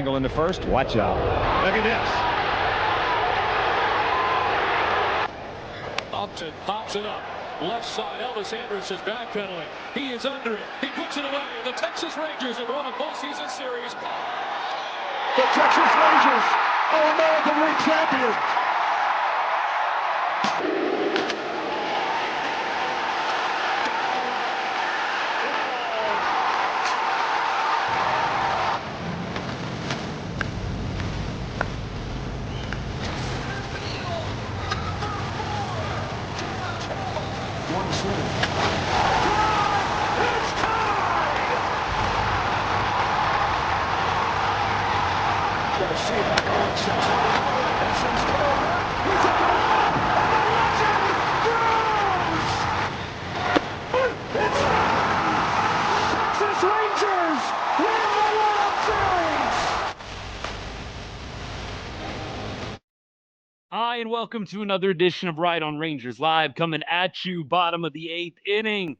single in the first. Watch out. Look at this. Upton pops it up. Left side, Elvis Andrus is backpedaling. He is under it. He puts it away. The Texas Rangers have won a postseason series. The Texas Rangers are American League champions. Hi, and welcome to another edition of Right on Rangers Live, coming at you bottom of the 8th inning.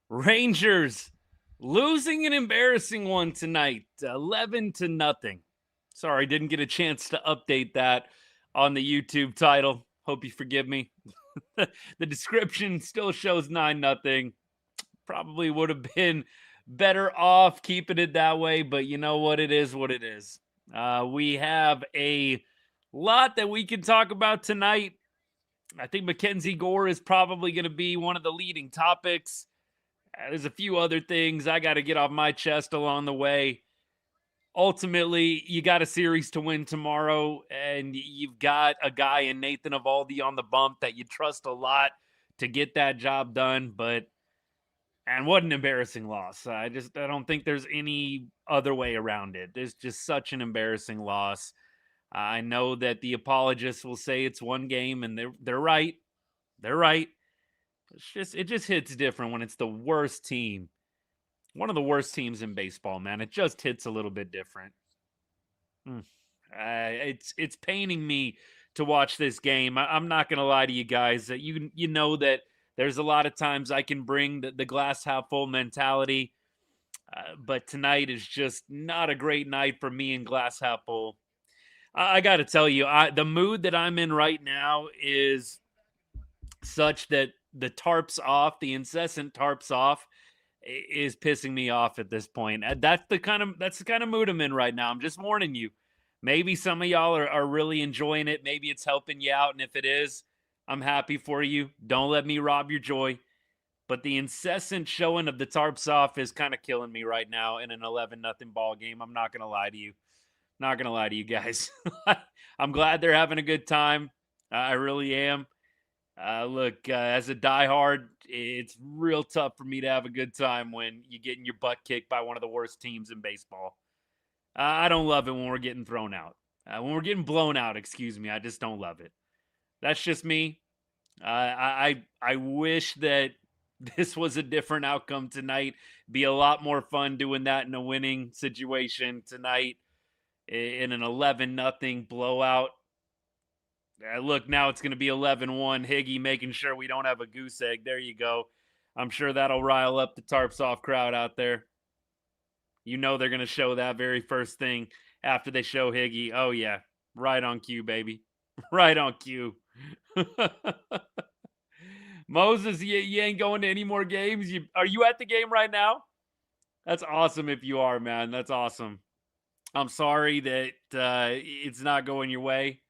Rangers losing an embarrassing one tonight, 11-0. Sorry, didn't get a chance to update that on the YouTube title. Hope you forgive me. The description still shows 9-0. Probably would have been better off keeping it that way, but you know what? It is what it is. We have a lot that we can talk about tonight. I think MacKenzie Gore is probably going to be one of the leading topics. There's a few other things I got to get off my chest along the way. Ultimately, you got a series to win tomorrow, and you've got a guy in Nathan Eovaldi on the bump that you trust a lot to get that job done. And what an embarrassing loss. I don't think there's any other way around it. There's just such an embarrassing loss. I know that the apologists will say it's one game, and they're right. They're right. It just hits different when it's the worst team. One of the worst teams in baseball, man. It just hits a little bit different. It's paining me to watch this game. I'm not going to lie to you guys. You know that there's a lot of times I can bring the glass half full mentality, but tonight is just not a great night for me in glass half full. I got to tell you, the mood that I'm in right now is such that the tarps off, the incessant tarps off, is pissing me off at this point. That's the kind of mood I'm in right now. I'm just warning you. Maybe some of y'all are really enjoying it. Maybe it's helping you out, and if it is, I'm happy for you. Don't let me rob your joy. But the incessant showing of the tarps off is kind of killing me right now in an 11-0 ball game. I'm not going to lie to you. Not going to lie to you guys. I'm glad they're having a good time. I really am. Look, as a diehard, it's real tough for me to have a good time when you're getting your butt kicked by one of the worst teams in baseball. I don't love it when we're getting thrown out. When we're getting blown out, excuse me, I just don't love it. That's just me. I wish that this was a different outcome tonight. Be a lot more fun doing that in a winning situation tonight. In an 11-0 blowout. Look, now it's going to be 11-1. Higgy making sure we don't have a goose egg. There you go. I'm sure that'll rile up the tarps off crowd out there. You know they're going to show that very first thing after they show Higgy. Oh, yeah. Right on cue, baby. Right on cue. Moses, you ain't going to any more games? Are you at the game right now? That's awesome if you are, man. That's awesome. I'm sorry that it's not going your way,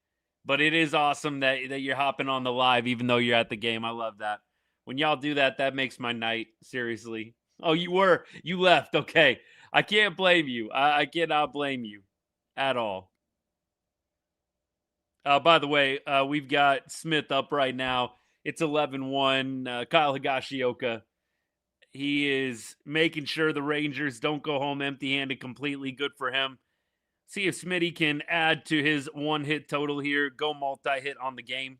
but it is awesome that you're hopping on the live even though you're at the game. I love that. When y'all do that, that makes my night, seriously. Oh, you left. Okay. I can't blame you. I cannot blame you at all. By the way, we've got Smith up right now. It's 11-1. Kyle Higashioka. He is making sure the Rangers don't go home empty-handed completely. Good for him. See if Smitty can add to his one-hit total here. Go multi-hit on the game.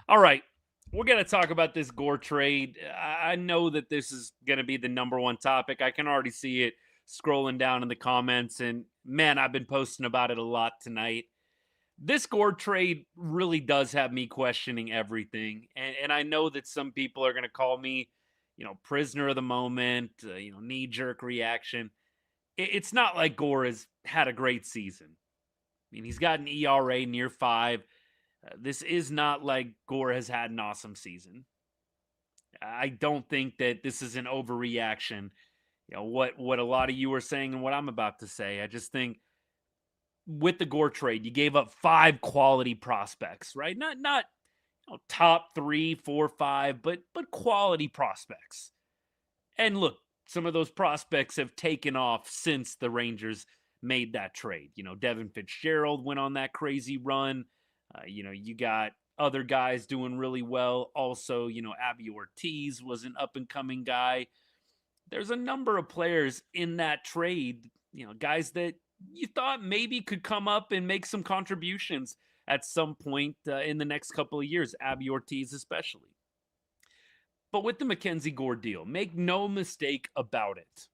All right. We're going to talk about this Gore trade. I know that this is going to be the number one topic. I can already see it scrolling down in the comments. And, man, I've been posting about it a lot tonight. This Gore trade really does have me questioning everything. And I know that some people are going to call me, prisoner of the moment, knee-jerk reaction. it's not like Gore has had a great season. I mean, he's got an ERA near 5. This is not like Gore has had an awesome season. I don't think that this is an overreaction. What a lot of you are saying and what I'm about to say. I just think with the Gore trade, you gave up 5 quality prospects, right? Not top 3, 4, 5, but quality prospects. And look, some of those prospects have taken off since the Rangers made that trade. Devin Fitzgerald went on that crazy run. You got other guys doing really well. Also, Abby Ortiz was an up-and-coming guy. There's a number of players in that trade, guys that you thought maybe could come up and make some contributions at some point in the next couple of years, Abby Ortiz especially. But with the MacKenzie Gore deal, make no mistake about it.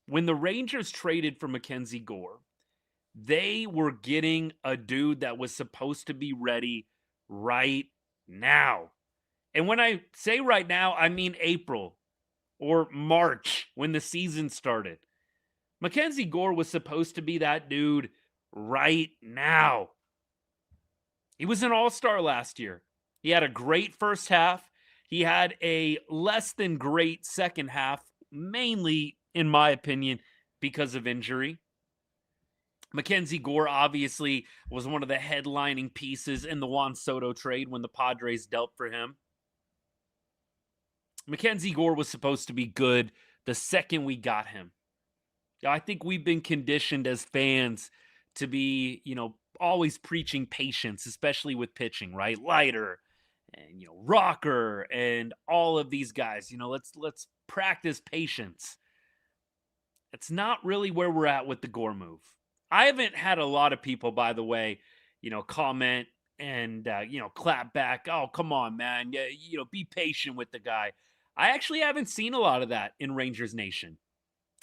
When the Rangers traded for MacKenzie Gore, they were getting a dude that was supposed to be ready right now. And when I say right now, I mean April or March when the season started. MacKenzie Gore was supposed to be that dude right now. He was an all-star last year. He had a great first half. He had a less than great second half, mainly, in my opinion, because of injury. MacKenzie Gore obviously was one of the headlining pieces in the Juan Soto trade when the Padres dealt for him. MacKenzie Gore was supposed to be good the second we got him. I think we've been conditioned as fans to be, always preaching patience, especially with pitching, right? Leiter and, Rocker and all of these guys, let's practice patience. It's not really where we're at with the Gore move. I haven't had a lot of people, by the way, comment and, clap back. Oh, come on, man. Be patient with the guy. I actually haven't seen a lot of that in Rangers Nation.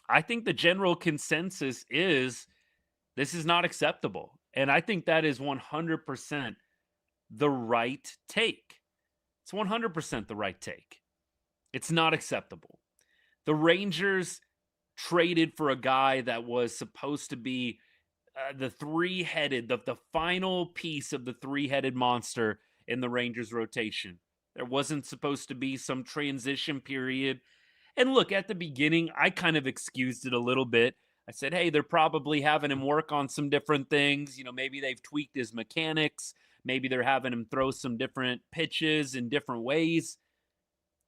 I think the general consensus is this is not acceptable. And I think that is 100% the right take. It's 100% the right take. It's not acceptable. The Rangers traded for a guy that was supposed to be the three-headed, the final piece of the three-headed monster in the Rangers rotation. There wasn't supposed to be some transition period. And look, at the beginning, I kind of excused it a little bit. I said, hey, they're probably having him work on some different things. Maybe they've tweaked his mechanics. Maybe they're having him throw some different pitches in different ways.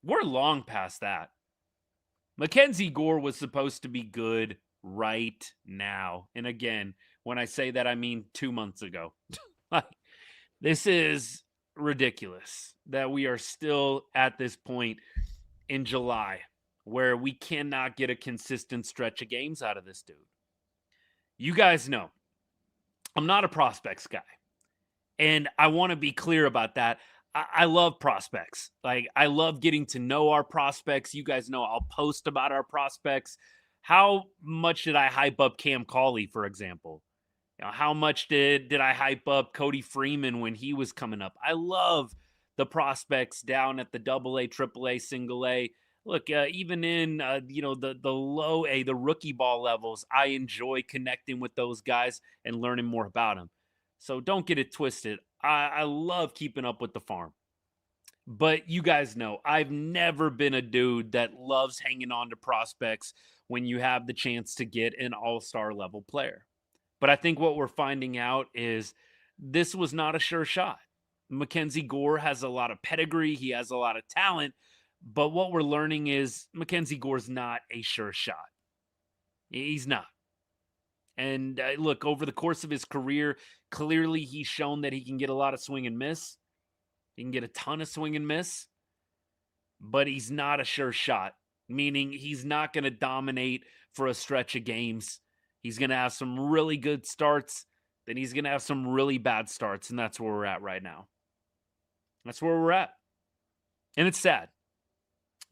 We're long past that. MacKenzie Gore was supposed to be good right now. And again, when I say that, I mean 2 months ago. This is ridiculous that we are still at this point in July where we cannot get a consistent stretch of games out of this dude. You guys know, I'm not a prospects guy. And I want to be clear about that. I love prospects. I love getting to know our prospects. You guys know I'll post about our prospects. How much did I hype up Cam Cauley, for example? How much did I hype up Cody Freeman when he was coming up? I love the prospects down at the AA, AAA, single A. Look, even in the low A, the rookie ball levels, I enjoy connecting with those guys and learning more about them. So don't get it twisted. I love keeping up with the farm. But you guys know, I've never been a dude that loves hanging on to prospects when you have the chance to get an all-star level player. But I think what we're finding out is this was not a sure shot. MacKenzie Gore has a lot of pedigree. He has a lot of talent. But what we're learning is MacKenzie Gore's not a sure shot. He's not. And look, over the course of his career, clearly he's shown that he can get a lot of swing and miss. He can get a ton of swing and miss. But he's not a sure shot, meaning he's not going to dominate for a stretch of games. He's going to have some really good starts. Then he's going to have some really bad starts. And that's where we're at right now. That's where we're at. And it's sad.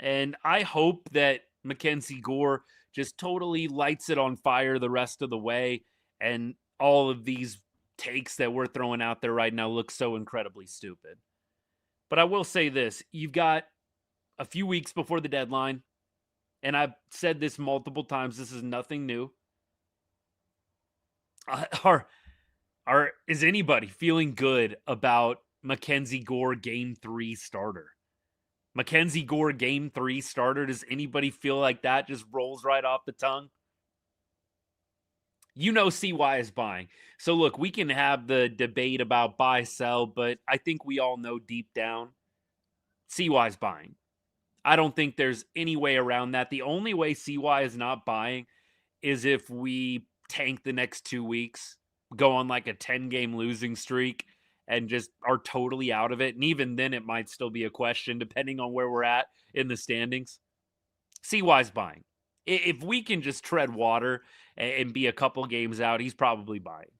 And I hope that MacKenzie Gore just totally lights it on fire the rest of the way. And all of these takes that we're throwing out there right now look so incredibly stupid. But I will say this. You've got a few weeks before the deadline. And I've said this multiple times. This is nothing new. Is anybody feeling good about MacKenzie Gore Game 3 starter? MacKenzie Gore Game 3 starter. Does anybody feel like that just rolls right off the tongue? You know CY is buying. So look, we can have the debate about buy, sell, but I think we all know deep down CY is buying. I don't think there's any way around that. The only way CY is not buying is if we tank the next 2 weeks, go on like a 10-game losing streak, and just are totally out of it. And even then, it might still be a question, depending on where we're at in the standings. CY's buying. If we can just tread water and be a couple games out, he's probably buying.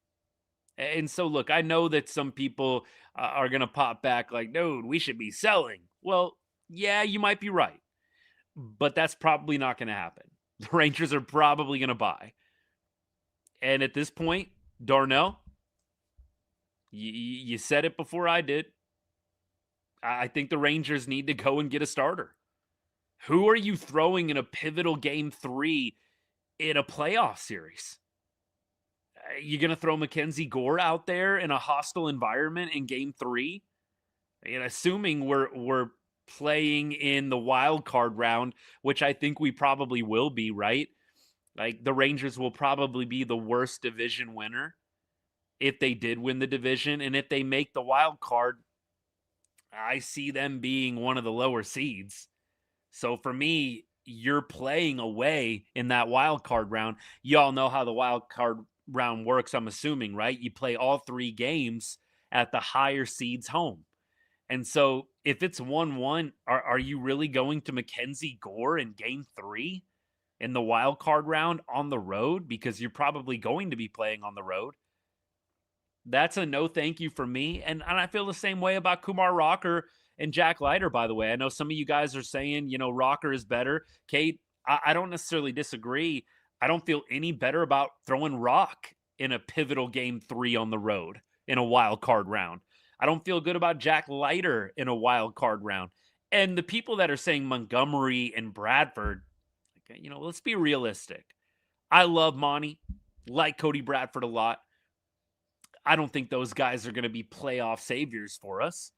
And so, look, I know that some people are going to pop back like, dude, we should be selling. Well, yeah, you might be right. But that's probably not going to happen. The Rangers are probably going to buy. And at this point, Darnell, you said it before I did. I think the Rangers need to go and get a starter. Who are you throwing in a pivotal Game 3 in a playoff series? You going to throw MacKenzie Gore out there in a hostile environment in Game 3? And assuming we're playing in the wild card round, which I think we probably will be, right? Like, the Rangers will probably be the worst division winner if they did win the division. And if they make the wild card, I see them being one of the lower seeds. So for me, you're playing away in that wild card round. You all know how the wild card round works, I'm assuming, right? You play all 3 games at the higher seeds home. And so if it's 1-1, are you really going to MacKenzie Gore in Game 3 in the wild card round on the road? Because you're probably going to be playing on the road. That's a no thank you for me. And I feel the same way about Kumar Rocker and Jack Leiter, by the way. I know some of you guys are saying, Rocker is better. Kate, I don't necessarily disagree. I don't feel any better about throwing Rock in a pivotal Game 3 on the road in a wild card round. I don't feel good about Jack Leiter in a wild card round. And the people that are saying Montgomery and Bradford, let's be realistic. I love Monty, like Cody Bradford a lot. I don't think those guys are going to be playoff saviors for us.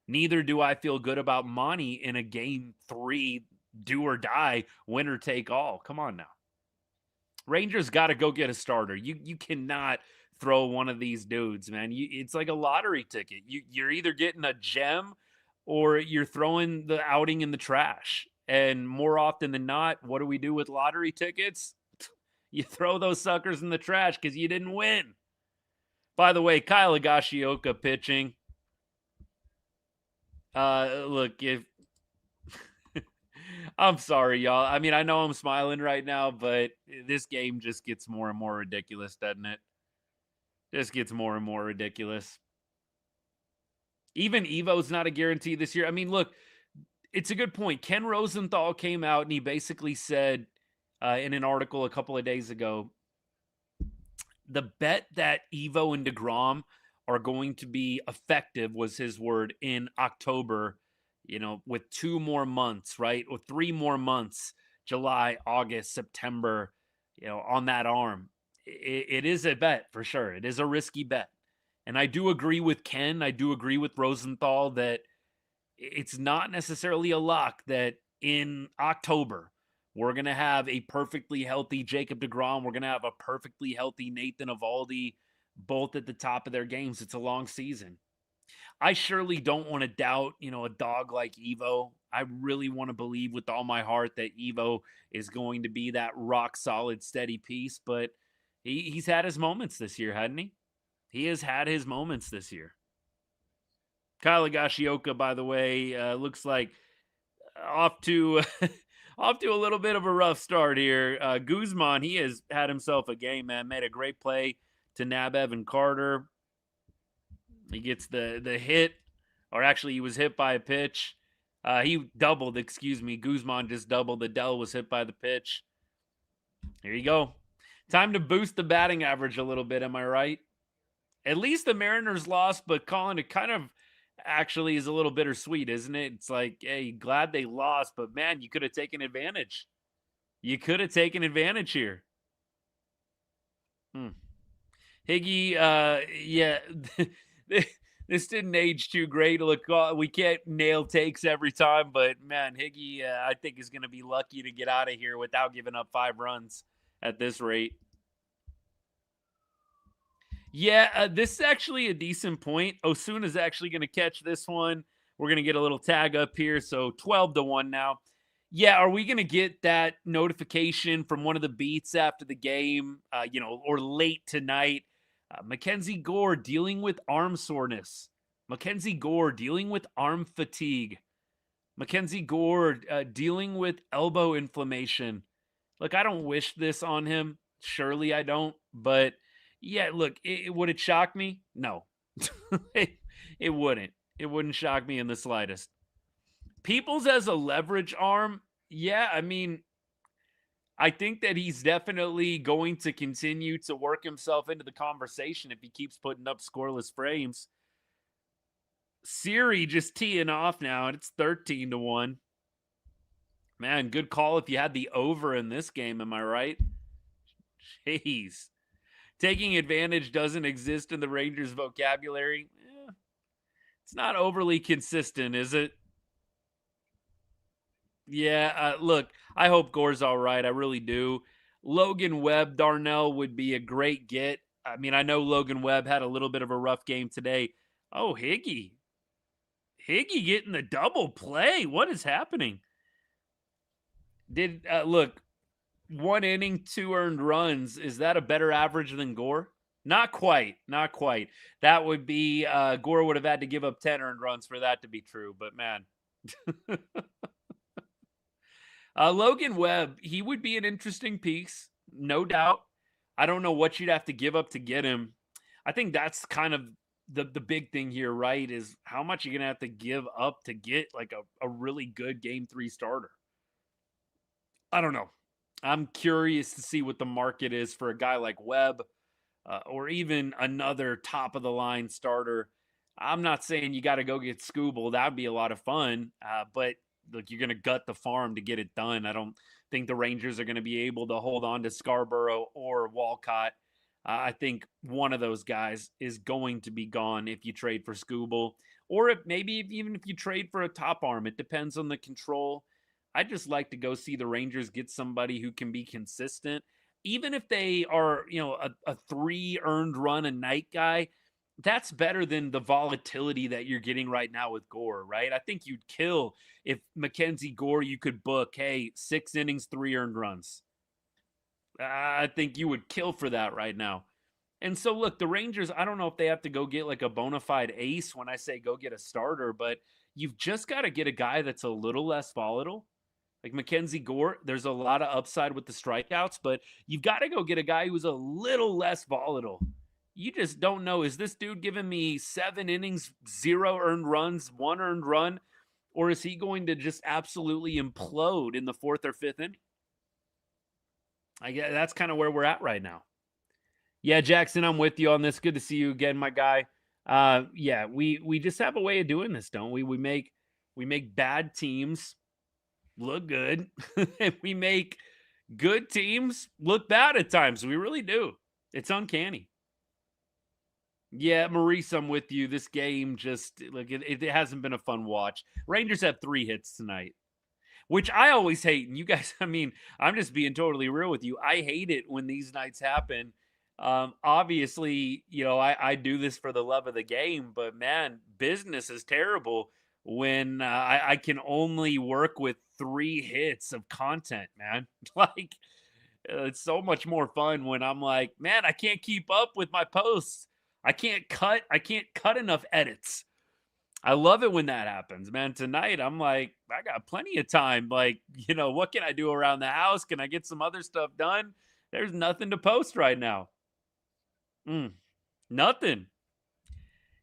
Neither do I feel good about Monty in a Game 3, do or die, winner take all. Come on now. Rangers got to go get a starter. You cannot throw one of these dudes, man. It's like a lottery ticket. You're either getting a gem or you're throwing the outing in the trash. And more often than not, what do we do with lottery tickets? You throw those suckers in the trash because you didn't win. By the way, Kyle Higashioka pitching. Look, if I'm sorry, y'all. I mean, I know I'm smiling right now, but this game just gets more and more ridiculous, doesn't it? Just gets more and more ridiculous. Even Evo's not a guarantee this year. I mean, look, it's a good point. Ken Rosenthal came out and he basically said in an article a couple of days ago, the bet that Evo and DeGrom are going to be effective was his word in October, with 2 more months, right? Or 3 more months, July, August, September, on that arm. It is a bet for sure. It is a risky bet. And I do agree with Ken. I do agree with Rosenthal that it's not necessarily a lock that in October, we're going to have a perfectly healthy Jacob DeGrom. We're going to have a perfectly healthy Nathan Eovaldi, both at the top of their games. It's a long season. I surely don't want to doubt, a dog like Evo. I really want to believe with all my heart that Evo is going to be that rock solid, steady piece. But he's had his moments this year, hadn't he? He has had his moments this year. Kyle Higashioka, by the way, looks like off to a little bit of a rough start here. Guzman, he has had himself a game, man. Made a great play to nab Evan Carter. He gets the hit, or actually he was hit by a pitch. He doubled, Guzman just doubled. Adell was hit by the pitch. Here you go. Time to boost the batting average a little bit, am I right? At least the Mariners lost, but Colin, it kind of actually is a little bittersweet, isn't it? It's like, hey, glad they lost, but man, you could have taken advantage. You could have taken advantage here. Higgy, yeah, this didn't age too great. Look, we can't nail takes every time, but man, Higgy, I think is going to be lucky to get out of here without giving up 5 runs at this rate. Yeah, this is actually a decent point. Osuna's actually going to catch this one. We're going to get a little tag up here, so 12-1 now. Yeah, are we going to get that notification from one of the beats after the game, or late tonight? MacKenzie Gore dealing with arm soreness. MacKenzie Gore dealing with arm fatigue. MacKenzie Gore dealing with elbow inflammation. Look, I don't wish this on him. Surely I don't. But yeah, look, would it shock me? No. it wouldn't. It wouldn't shock me in the slightest. Peoples as a leverage arm, yeah, I mean, I think that he's definitely going to continue to work himself into the conversation if he keeps putting up scoreless frames. Siri just teeing off now, and it's 13-1. Man, good call if you had the over in this game, am I right? Jeez. Taking advantage doesn't exist in the Rangers' vocabulary. It's not overly consistent, is it? Yeah, look, I hope Gore's all right. I really do. Logan Webb, Darnell would be a great get. I mean, I know Logan Webb had a little bit of a rough game today. Oh, Higgy. Higgy getting the double play. What is happening? Look, 1 inning, 2 earned runs. Is that a better average than Gore? Not quite. Not quite. That would be, Gore would have had to give up 10 earned runs for that to be true. But man. Logan Webb, he would be an interesting piece, no doubt. I don't know what you'd have to give up to get him. I think that's kind of the big thing here, right? Is how much you're going to have to give up to get like a really good game 3 starter. I don't know. I'm curious to see what the market is for a guy like Webb or even another top of the line starter. I'm not saying you got to go get Scooble. That would be a lot of fun. But look, you're going to gut the farm to get it done. I don't think the Rangers are going to be able to hold on to Scarborough or Walcott. I think one of those guys is going to be gone if you trade for Scooble, or even if you trade for a top arm. It depends on the control. I just like to go see the Rangers get somebody who can be consistent, even if they are, a 3 earned run a night guy. That's better than the volatility that you're getting right now with Gore, right? I think you'd kill if MacKenzie Gore, you could book, hey, 6 innings, 3 earned runs. I think you would kill for that right now. And so, look, the Rangers, I don't know if they have to go get like a bona fide ace when I say go get a starter, but you've just got to get a guy that's a little less volatile. Like MacKenzie Gore, there's a lot of upside with the strikeouts, but you've got to go get a guy who's a little less volatile. You just don't know. Is this dude giving me 7 innings, 0 earned runs, 1 earned run? Or is he going to just absolutely implode in the 4th or 5th inning? I guess that's kind of where we're at right now. Yeah, Jackson, I'm with you on this. Good to see you again, my guy. Yeah, we just have a way of doing this, don't we? We make bad teams look good. And we make good teams look bad at times. We really do. It's uncanny. Yeah, Maurice, I'm with you. This game just like it hasn't been a fun watch. Rangers have 3 hits tonight, which I always hate. And you guys, I mean, I'm just being totally real with you. I hate it when these nights happen. Obviously, I do this for the love of the game, but man, business is terrible when I can only work with 3 hits of content, man. Like, it's so much more fun when I'm like, man, I can't keep up with my posts. I can't cut enough edits. I love it when that happens, man. Tonight, I'm like, I got plenty of time. Like, what can I do around the house? Can I get some other stuff done? There's nothing to post right now. Nothing.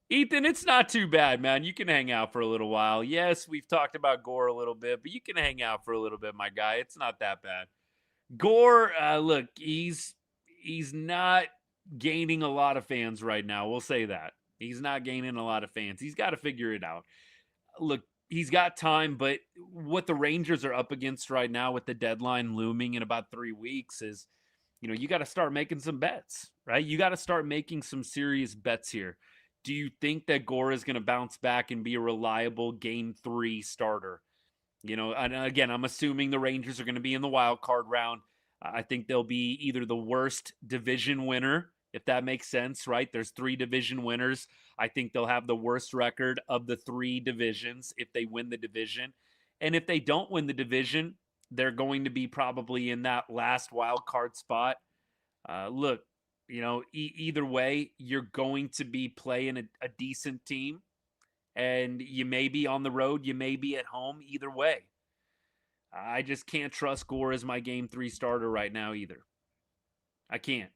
Ethan, it's not too bad, man. You can hang out for a little while. Yes, we've talked about Gore a little bit, but you can hang out for a little bit, my guy. It's not that bad. Gore, look, he's not gaining a lot of fans right now. We'll say that. He's not gaining a lot of fans. He's got to figure it out. Look, he's got time, but what the Rangers are up against right now with the deadline looming in about 3 weeks is you got to start making some bets, right? You got to start making some serious bets here. Do you think that Gore is going to bounce back and be a reliable game 3 starter? And again, I'm assuming the Rangers are going to be in the wild card round. I think they'll be either the worst division winner, if that makes sense, right? There's 3 division winners. I think they'll have the worst record of the 3 divisions if they win the division. And if they don't win the division, they're going to be probably in that last wild card spot. Look, either way, you're going to be playing a decent team. And you may be on the road, you may be at home, either way. I just can't trust Gore as my game 3 starter right now either. I can't.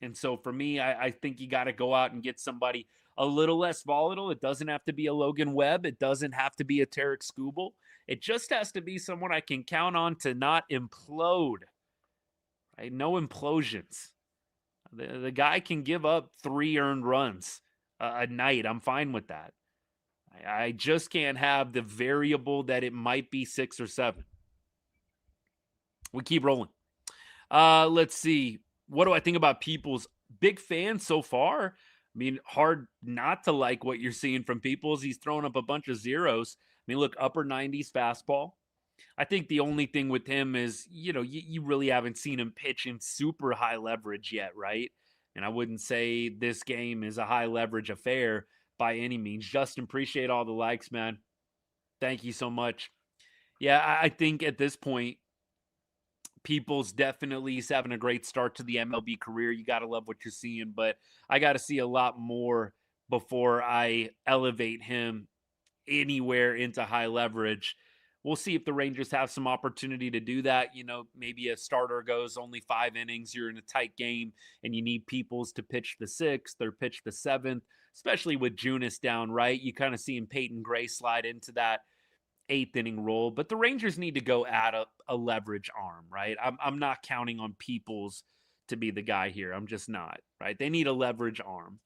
And so for me, I think you got to go out and get somebody a little less volatile. It doesn't have to be a Logan Webb. It doesn't have to be a Tarek Skubal. It just has to be someone I can count on to not implode. Right? No implosions. The guy can give up 3 earned runs a night. I'm fine with that. I just can't have the variable that it might be 6 or 7. We keep rolling. Let's see. What do I think about Peoples? Big fan so far. I mean, hard not to like what you're seeing from Peoples. He's throwing up a bunch of zeros. I mean, look, upper 90s fastball. I think the only thing with him is, you really haven't seen him pitch in super high leverage yet, right? And I wouldn't say this game is a high leverage affair by any means. Justin, appreciate all the likes, man. Thank you so much. Yeah, I think at this point, Peoples definitely is having a great start to the MLB career. You got to love what you're seeing, but I got to see a lot more before I elevate him anywhere into high leverage. We'll see if the Rangers have some opportunity to do that. Maybe a starter goes only 5 innings. You're in a tight game and you need Peoples to pitch the 6th or pitch the 7th, especially with Junis down, right? You kind of seeing Peyton Gray slide into that 8th inning role, but the Rangers need to go add a leverage arm, right? I'm not counting on Peoples to be the guy here. I'm just not, right? They need a leverage arm.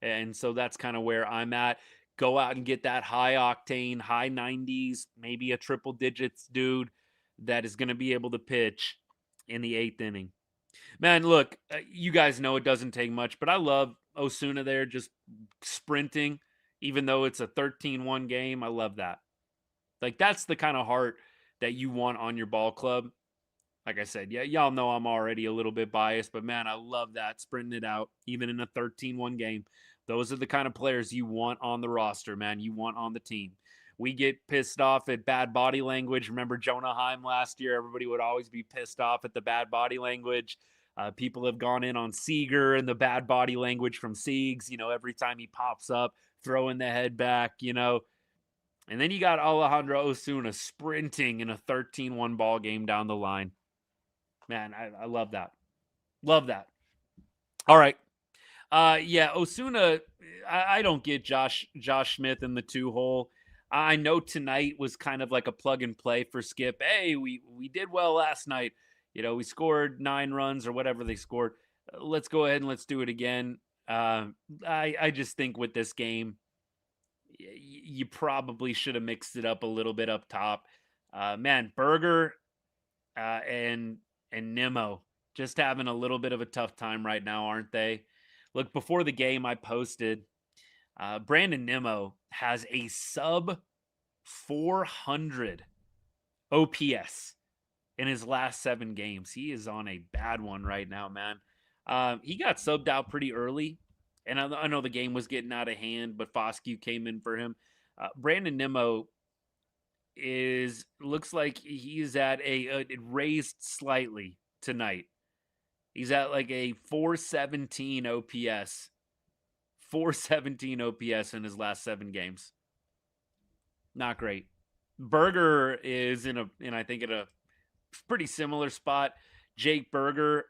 And so that's kind of where I'm at. Go out and get that high octane, high 90s, maybe a triple digits dude that is going to be able to pitch in the 8th inning. Man, look, you guys know it doesn't take much, but I love Osuna there just sprinting, even though it's a 13-1 game. I love that. Like, that's the kind of heart that you want on your ball club. Like I said, yeah, y'all know I'm already a little bit biased, but man, I love that, sprinting it out, even in a 13-1 game. Those are the kind of players you want on the roster, man. You want on the team. We get pissed off at bad body language. Remember Jonah Heim last year? Everybody would always be pissed off at the bad body language. People have gone in on Seager and the bad body language from Siegs, every time he pops up, throwing the head back, And then you got Alejandro Osuna sprinting in a 13-1 ball game down the line. Man, I love that. Love that. All right. Osuna, I don't get Josh Smith in the 2-hole. I know tonight was kind of like a plug and play for Skip. Hey, we did well last night. We scored 9 runs or whatever they scored. Let's go ahead and let's do it again. I just think with this game, you probably should have mixed it up a little bit up top. Man, Berger and Nimmo just having a little bit of a tough time right now, aren't they? Look, before the game, I posted Brandon Nimmo has a sub 400 OPS in his last 7 games. He is on a bad one right now, man. He got subbed out pretty early, and I know the game was getting out of hand, but Foscue came in for him. Brandon Nimmo looks like he's at it raised slightly tonight. He's at like a 417 OPS. 417 OPS in his last 7 games. Not great. Berger is in I think in a pretty similar spot. Jake Berger,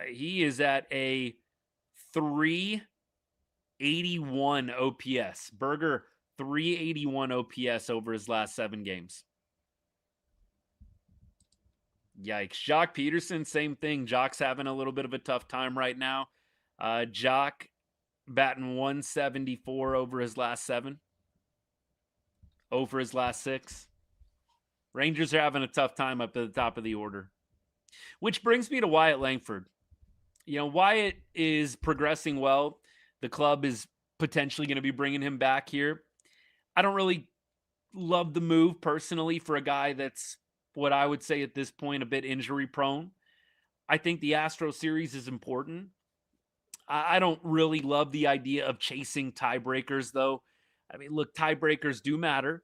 he is at a 381 OPS. Berger 381 OPS over his last 7 games. Yikes. Jock Peterson, same thing. Jock's having a little bit of a tough time right now. Jock batting 174 over his last 7. Over his last 6. Rangers are having a tough time up at the top of the order. Which brings me to Wyatt Langford. Wyatt is progressing well. The club is potentially going to be bringing him back here. I don't really love the move personally for a guy that's what I would say at this point a bit injury prone. I think the Astro series is important. I don't really love the idea of chasing tiebreakers, though. I mean, look, tiebreakers do matter.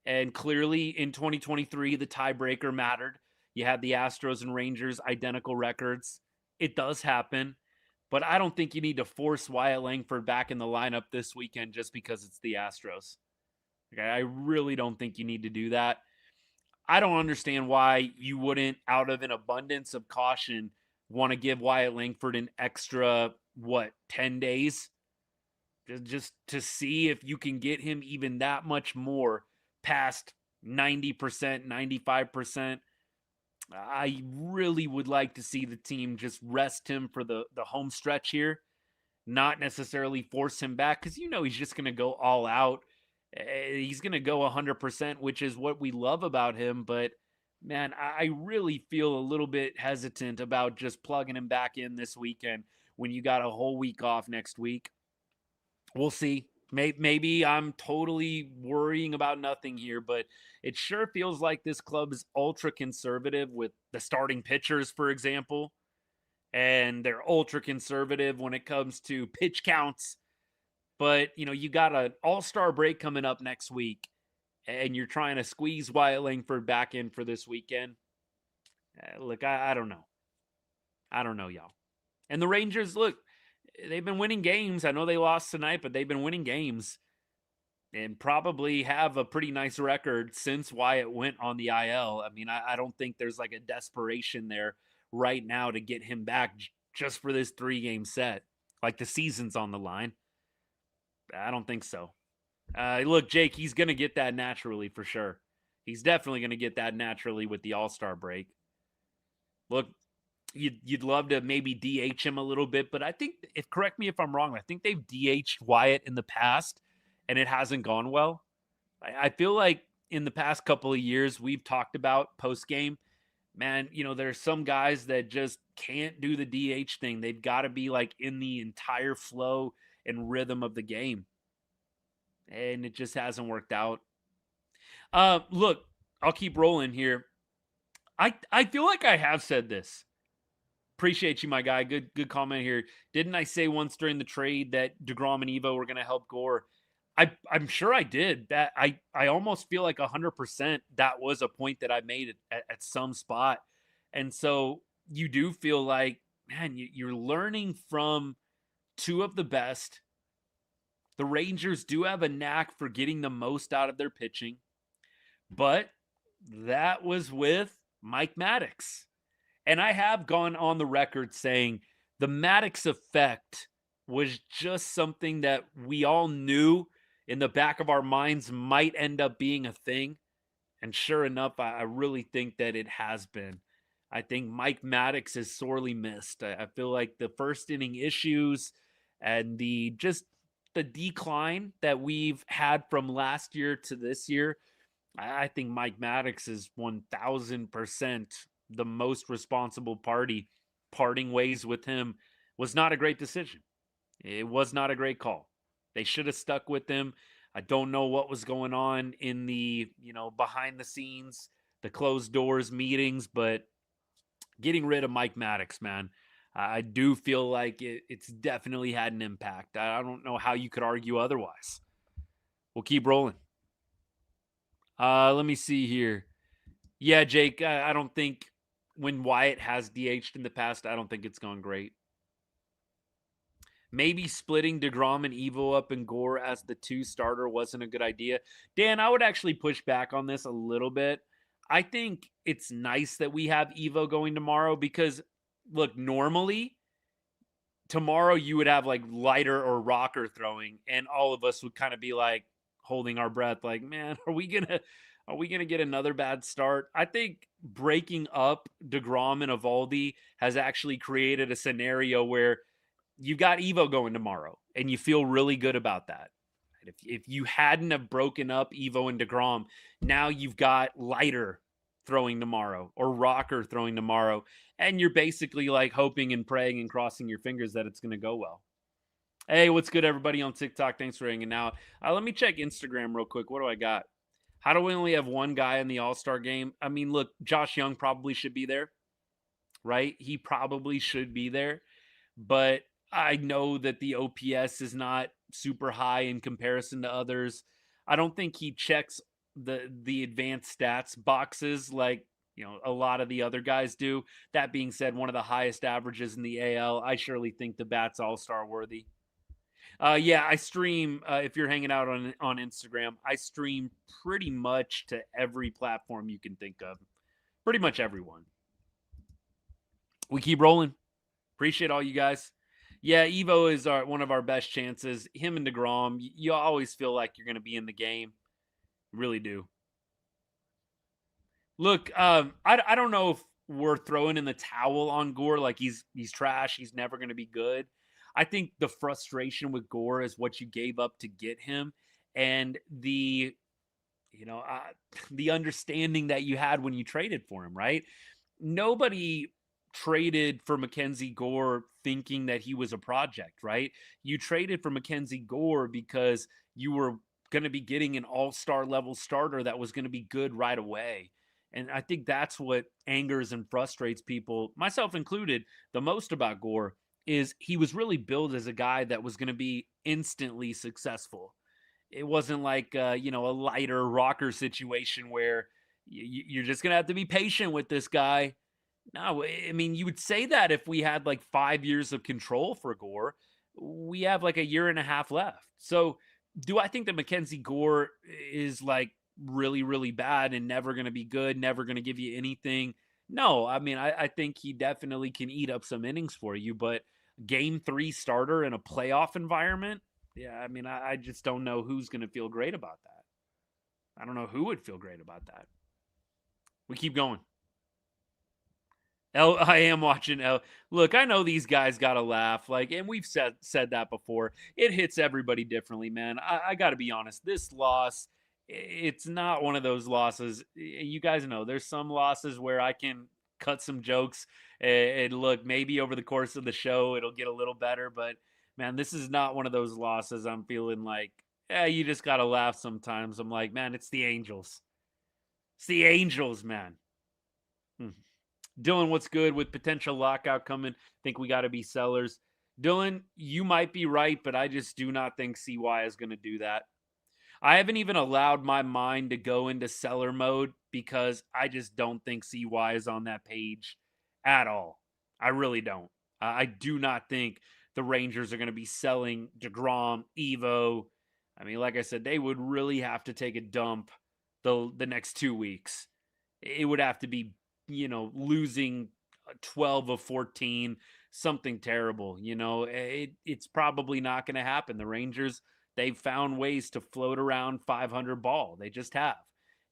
And clearly in 2023, the tiebreaker mattered. You had the Astros and Rangers identical records. It does happen. But I don't think you need to force Wyatt Langford back in the lineup this weekend just because it's the Astros. Okay, I really don't think you need to do that. I don't understand why you wouldn't, out of an abundance of caution, want to give Wyatt Langford an extra, 10 days? Just to see if you can get him even that much more past 90%, 95%. I really would like to see the team just rest him for the home stretch here, not necessarily force him back, because he's just going to go all out. He's going to go 100%, which is what we love about him. But, man, I really feel a little bit hesitant about just plugging him back in this weekend when you got a whole week off next week. We'll see. Maybe I'm totally worrying about nothing here, but it sure feels like this club is ultra conservative with the starting pitchers, for example, and they're ultra conservative when it comes to pitch counts. But, you got an all-star break coming up next week, and you're trying to squeeze Wyatt Langford back in for this weekend. Look, I don't know. I don't know, y'all. And the Rangers, look, they've been winning games. I know they lost tonight, but they've been winning games and probably have a pretty nice record since Wyatt went on the IL. I mean, I don't think there's like a desperation there right now to get him back just for this 3-game set. Like the season's on the line. I don't think so. Look, Jake, he's going to get that naturally for sure. He's definitely going to get that naturally with the All-Star break. Look, you'd love to maybe DH him a little bit, but I think, correct me if I'm wrong, I think they've DH'd Wyatt in the past, and it hasn't gone well. I feel like in the past couple of years, we've talked about post-game, man, there's some guys that just can't do the DH thing. They've got to be like in the entire flow and rhythm of the game. And it just hasn't worked out. Look, I'll keep rolling here. I feel like I have said this. Appreciate you, my guy. Good comment here. Didn't I say once during the trade that DeGrom and Evo were going to help Gore? I'm sure I did. That I almost feel like 100% that was a point that I made at some spot. And so you do feel like, man, you're learning from two of the best. The Rangers do have a knack for getting the most out of their pitching. But that was with Mike Maddox. And I have gone on the record saying the Maddox effect was just something that we all knew in the back of our minds might end up being a thing. And sure enough, I really think that it has been. I think Mike Maddox is sorely missed. I feel like the first inning issues and the decline that we've had from last year to this year, I think Mike Maddox is 1,000% the most responsible party. Parting ways with him was not a great decision. It was not a great call. They should have stuck with him. I don't know what was going on in the, behind the scenes, the closed doors meetings, but getting rid of Mike Maddox, man, I do feel like it's definitely had an impact. I don't know how you could argue otherwise. We'll keep rolling. Let me see here. Yeah, Jake, I don't think when Wyatt has DH'd in the past, I don't think it's gone great. Maybe splitting DeGrom and Evo up and Gore as the 2 starter wasn't a good idea. Dan, I would actually push back on this a little bit. I think it's nice that we have Evo going tomorrow because, look, normally tomorrow you would have like Leiter or Rocker throwing, and all of us would kind of be like holding our breath, like, man, are we gonna get another bad start? I think breaking up DeGrom and Eovaldi has actually created a scenario where you got Evo going tomorrow, and you feel really good about that. If you hadn't have broken up Evo and DeGrom, now you've got Leiter throwing tomorrow or Rocker throwing tomorrow. And you're basically like hoping and praying and crossing your fingers that it's going to go well. Hey, what's good, everybody on TikTok? Thanks for hanging out. Let me check Instagram real quick. What do I got? How do we only have one guy in the All-Star game? I mean, look, Josh Young probably should be there, right? He probably should be there. But I know that the OPS is not super high in comparison to others. I don't think he checks the advanced stats boxes like a lot of the other guys do. That being said, one of the highest averages in the AL. I surely think the bat's all-star worthy. Yeah, I stream. If you're hanging out on Instagram, I stream pretty much to every platform you can think of. Pretty much everyone. We keep rolling. Appreciate all you guys. Yeah, Evo is one of our best chances. Him and DeGrom, you always feel like you're going to be in the game. Really do. Look, I don't know if we're throwing in the towel on Gore, like he's trash, he's never going to be good. I think the frustration with Gore is what you gave up to get him, and the understanding that you had when you traded for him, right? Nobody traded for MacKenzie Gore thinking that he was a project, right? You traded for MacKenzie Gore because you were going to be getting an all-star level starter that was going to be good right away. And I think that's what angers and frustrates people, myself included, the most about Gore is he was really built as a guy that was going to be instantly successful. It wasn't like a lighter rocker situation where you're just going to have to be patient with this guy. No, I mean, you would say that if we had like 5 years of control for Gore. We have like a year and a half left. So do I think that MacKenzie Gore is like really, really bad and never going to be good, never going to give you anything? No, I mean, I think he definitely can eat up some innings for you, but game 3 starter in a playoff environment, yeah, I mean, I just don't know who's going to feel great about that. I don't know who would feel great about that. We keep going. I am watching L. Look, I know these guys got to laugh, and we've said that before. It hits everybody differently, man. I got to be honest. This loss, it's not one of those losses. You guys know there's some losses where I can cut some jokes and look, maybe over the course of the show it'll get a little better, but man, this is not one of those losses I'm feeling like, you just got to laugh sometimes. I'm like, man, it's the Angels. It's the Angels, man. Dylan, what's good with potential lockout coming? Think we got to be sellers. Dylan, you might be right, but I just do not think CY is going to do that. I haven't even allowed my mind to go into seller mode because I just don't think CY is on that page at all. I really don't. I do not think the Rangers are going to be selling DeGrom, Evo. I mean, like I said, they would really have to take a dump the next 2 weeks. It would have to be losing 12 of 14, something terrible. It's probably not going to happen. The Rangers, they've found ways to float around 500 ball. They just have.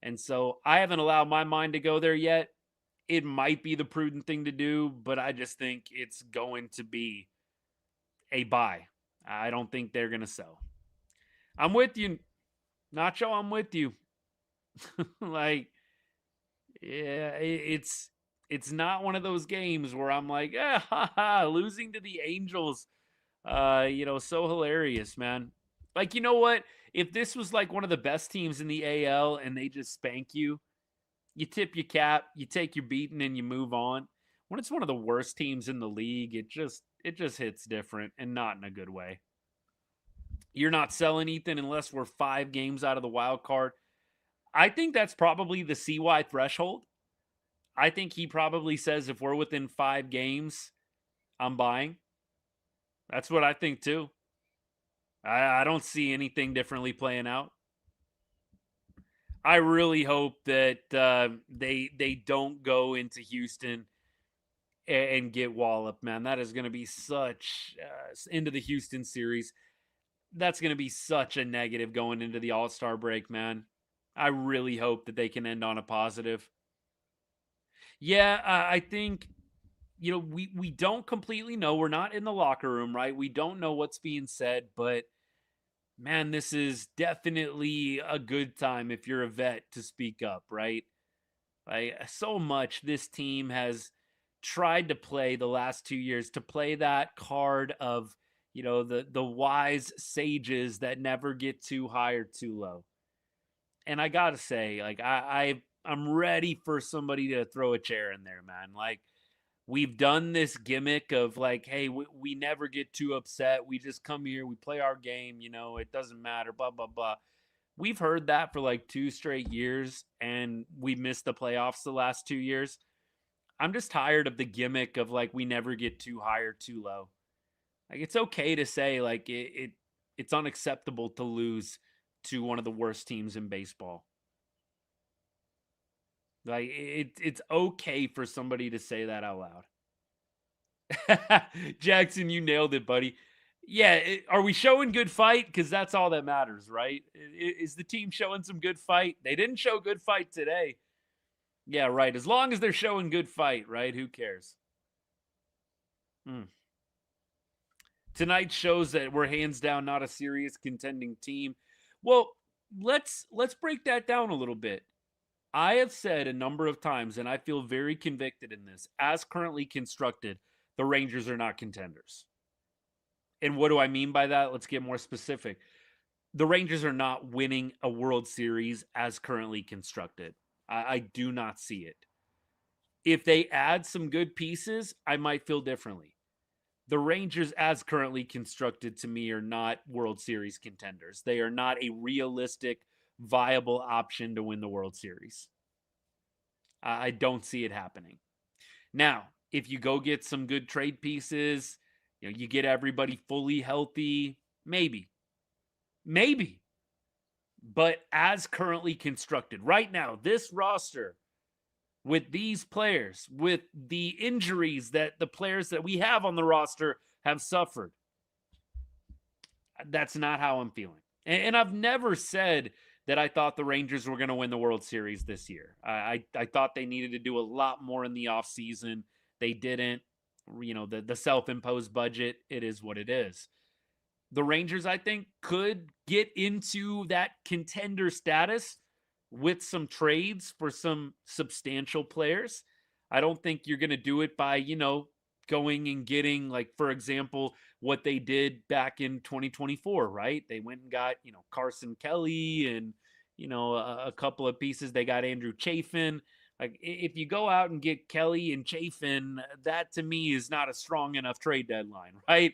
And so I haven't allowed my mind to go there yet. It might be the prudent thing to do, but I just think it's going to be a buy. I don't think they're going to sell. I'm with you, Nacho. I'm with you. Yeah, it's not one of those games where I'm like, losing to the Angels, so hilarious, man. Like, you know what? If this was like one of the best teams in the AL and they just spank you, you tip your cap, you take your beating, and you move on. When it's one of the worst teams in the league, it just hits different, and not in a good way. You're not selling Ethan unless we're 5 games out of the wild card. I think that's probably the CY threshold. I think he probably says if we're within 5 games, I'm buying. That's what I think too. I don't see anything differently playing out. I really hope that they don't go into Houston and get walloped, man. That is going to be such into the Houston series. That's going to be such a negative going into the All-Star break, man. I really hope that they can end on a positive. Yeah, I think, we don't completely know. We're not in the locker room, right? We don't know what's being said, but man, this is definitely a good time if you're a vet to speak up, right? Like, so much this team has tried to play the last 2 years, to play that card of, the wise sages that never get too high or too low. And I gotta say, like, I'm ready for somebody to throw a chair in there, man. Like, we've done this gimmick of like, hey, we never get too upset. We just come here, we play our game, it doesn't matter, blah, blah, blah. We've heard that for like 2 straight years, and we missed the playoffs the last 2 years. I'm just tired of the gimmick of like, we never get too high or too low. Like, it's okay to say like it's unacceptable to lose to one of the worst teams in baseball. Like, it's okay for somebody to say that out loud. Jackson, you nailed it, buddy. Yeah, are we showing good fight? Because that's all that matters, right? Is the team showing some good fight? They didn't show good fight today. Yeah, right. As long as they're showing good fight, right? Who cares? Tonight shows that we're hands down not a serious contending team. Well, let's break that down a little bit. I have said a number of times, and I feel very convicted in this, as currently constructed, the Rangers are not contenders. And what do I mean by that? Let's get more specific. The Rangers are not winning a World Series as currently constructed. I do not see it. If they add some good pieces, I might feel differently. The Rangers, as currently constructed, to me, are not World Series contenders. They are not a realistic, viable option to win the World Series. I don't see it happening. Now, if you go get some good trade pieces, you get everybody fully healthy, maybe. But as currently constructed, right now, this roster, with these players, with the injuries that the players that we have on the roster have suffered, that's not how I'm feeling. And I've never said that I thought the Rangers were going to win the World Series this year. I thought they needed to do a lot more in the offseason. They didn't. The self-imposed budget, it is what it is. The Rangers, I think, could get into that contender status with some trades for some substantial players. I don't think you're going to do it by, going and getting, like, for example, what they did back in 2024, right? They went and got, Carson Kelly and, a couple of pieces. They got Andrew Chafin. Like, if you go out and get Kelly and Chafin, that to me is not a strong enough trade deadline, right?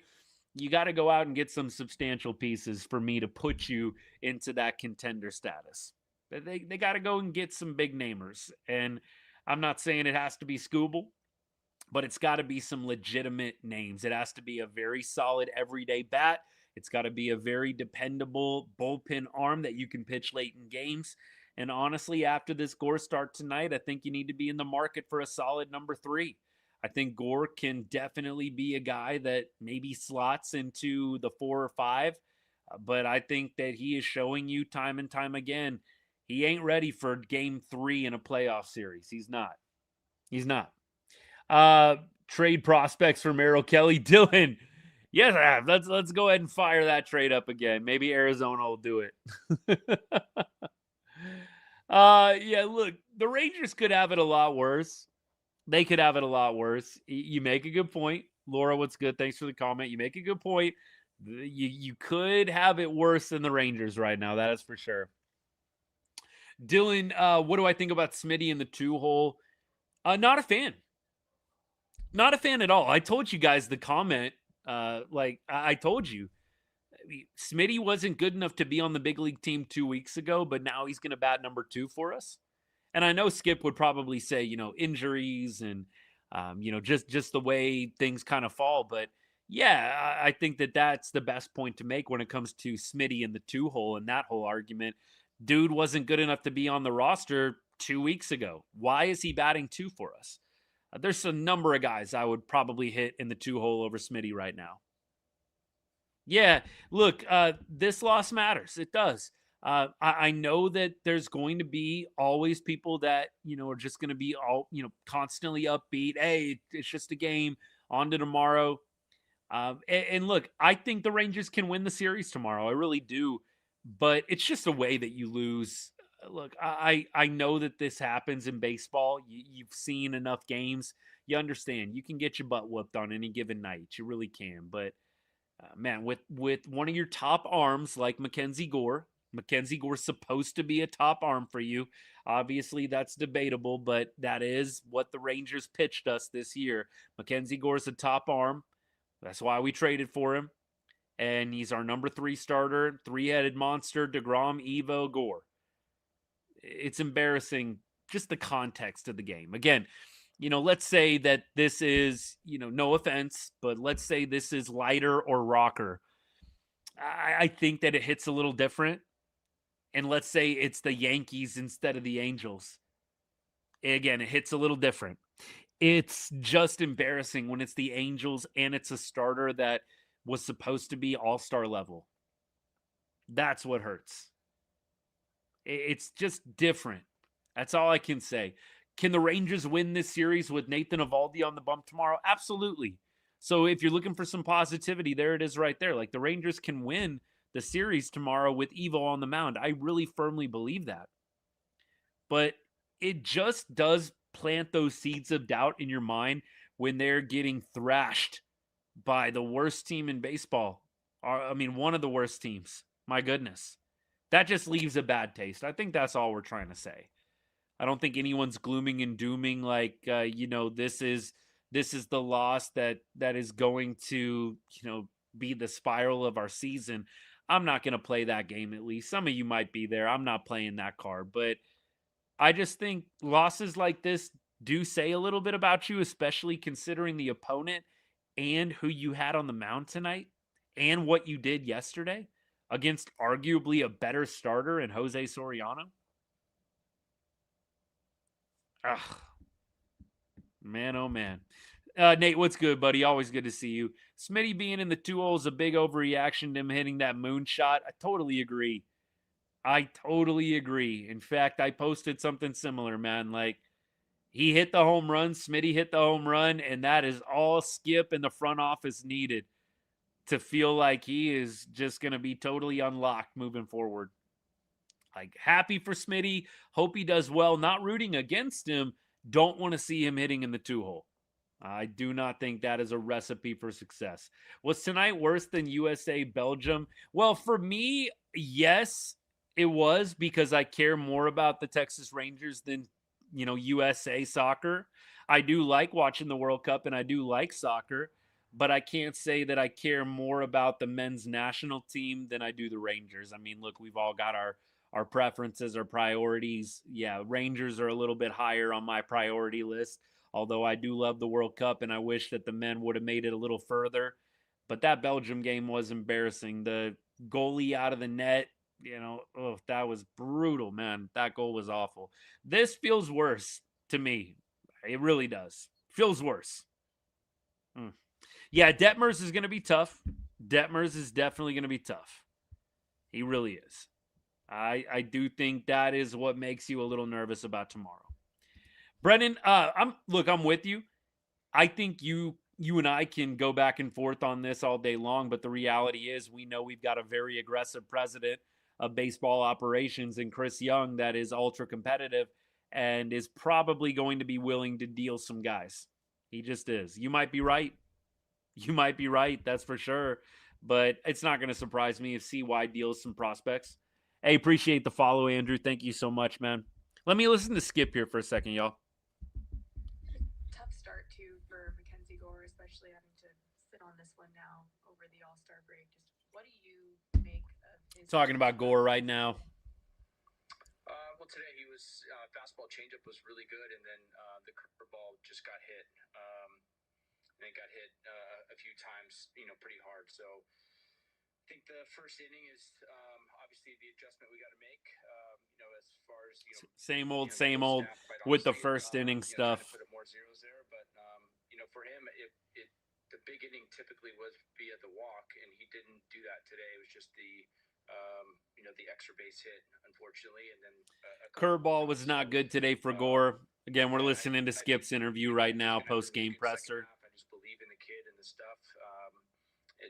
You got to go out and get some substantial pieces for me to put you into that contender status. They got to go and get some big namers. And I'm not saying it has to be Scooble, but it's got to be some legitimate names. It has to be a very solid everyday bat. It's got to be a very dependable bullpen arm that you can pitch late in games. And honestly, after this Gore start tonight, I think you need to be in the market for a solid number 3. I think Gore can definitely be a guy that maybe slots into the 4 or 5. But I think that he is showing you time and time again, he ain't ready for game 3 in a playoff series. He's not. Trade prospects for Merrill Kelly. Dylan, yes, let's go ahead and fire that trade up again. Maybe Arizona will do it. Yeah, look, the Rangers could have it a lot worse. They could have it a lot worse. You make a good point. Laura, what's good? Thanks for the comment. You make a good point. You could have it worse than the Rangers right now. That is for sure. Dylan, what do I think about Smitty in the 2-hole? Not a fan. Not a fan at all. I told you guys the comment. I told you. Smitty wasn't good enough to be on the big league team 2 weeks ago, but now he's going to bat number 2 for us. And I know Skip would probably say, injuries and, just the way things kind of fall. But yeah, I think that that's the best point to make when it comes to Smitty in the 2-hole and that whole argument. Dude wasn't good enough to be on the roster 2 weeks ago. Why is he batting 2 for us? There's a number of guys I would probably hit in the 2-hole over Smitty right now. Yeah, look, this loss matters. It does. I know that there's going to be always people that, are just going to be all, constantly upbeat. Hey, it's just a game. On to tomorrow. And look, I think the Rangers can win the series tomorrow. I really do. But it's just a way that you lose look, I know that this happens in baseball. You've seen enough games. You understand. You can get your butt whooped on any given night. You really can. But man, with one of your top arms like MacKenzie Gore's supposed to be a top arm for you. Obviously, that's debatable, but that is what the Rangers pitched us this year. MacKenzie Gore's a top arm. That's why we traded for him. And he's our number 3 starter, 3-headed monster, DeGrom, Evo, Gore. It's embarrassing, just the context of the game. Again, let's say that this is, no offense, but let's say this is Leiter or Rocker. I think that it hits a little different. And let's say it's the Yankees instead of the Angels. Again, it hits a little different. It's just embarrassing when it's the Angels and it's a starter that was supposed to be all-star level. That's what hurts. It's just different. That's all I can say. Can the Rangers win this series with Nathan Eovaldi on the bump tomorrow? Absolutely. So if you're looking for some positivity, there it is right there. Like, the Rangers can win the series tomorrow with Evo on the mound. I really firmly believe that. But it just does plant those seeds of doubt in your mind when they're getting thrashed by the worst team in baseball. I mean, one of the worst teams. My goodness. That just leaves a bad taste. I think that's all we're trying to say. I don't think anyone's glooming and dooming like, this is the loss that is going to, be the spiral of our season. I'm not going to play that game, at least. Some of you might be there. I'm not playing that card. But I just think losses like this do say a little bit about you, especially considering the opponent and who you had on the mound tonight and what you did yesterday against arguably a better starter in Jose Soriano. Ugh. Man, oh man. Nate, what's good, buddy? Always good to see you. Smitty being in the 2-0 is a big overreaction to him hitting that moonshot. I totally agree. In fact, I posted something similar, man. Like, he hit the home run, Smitty hit the home run, and that is all Skip and the front office needed to feel like he is just going to be totally unlocked moving forward. Like, happy for Smitty. Hope he does well. Not rooting against him. Don't want to see him hitting in the 2-hole. I do not think that is a recipe for success. Was tonight worse than USA Belgium? Well, for me, yes, it was, because I care more about the Texas Rangers than, USA soccer. I do like watching the World Cup and I do like soccer, but I can't say that I care more about the men's national team than I do the Rangers. I mean, look, we've all got our preferences, our priorities. Yeah, Rangers are a little bit higher on my priority list, although I do love the World Cup and I wish that the men would have made it a little further. But that Belgium game was embarrassing. The goalie out of the net, that was brutal, man. That goal was awful. This feels worse to me. It really does. Feels worse. Yeah, Detmers is going to be tough. Detmers is definitely going to be tough. He really is. I do think that is what makes you a little nervous about tomorrow. Brennan, I'm with you. I think you and I can go back and forth on this all day long, but the reality is we know we've got a very aggressive president of baseball operations in Chris Young that is ultra competitive and is probably going to be willing to deal some guys. He just is. You might be right. That's for sure. But it's not going to surprise me if CY deals some prospects. Hey, appreciate the follow, Andrew. Thank you so much, man. Let me listen to Skip here for a second, y'all. Tough start, too, for MacKenzie Gore, especially having to sit on this one now over the All-Star break. Just what do you make of his... Talking about Gore right now. Well, today he was fastball changeup was really good, and then the curveball just got hit. And it got hit a few times, pretty hard. So I think the first inning is obviously the adjustment we got to make. As far as same old with the first inning stuff. Put more zeros there, but for him, the big inning typically was via the walk, and he didn't do that today. It was just the extra base hit, unfortunately, and then curveball was not good today for Gore. Again, we're listening to Skip's interview right now, post game presser. I just believe in the kid and the stuff.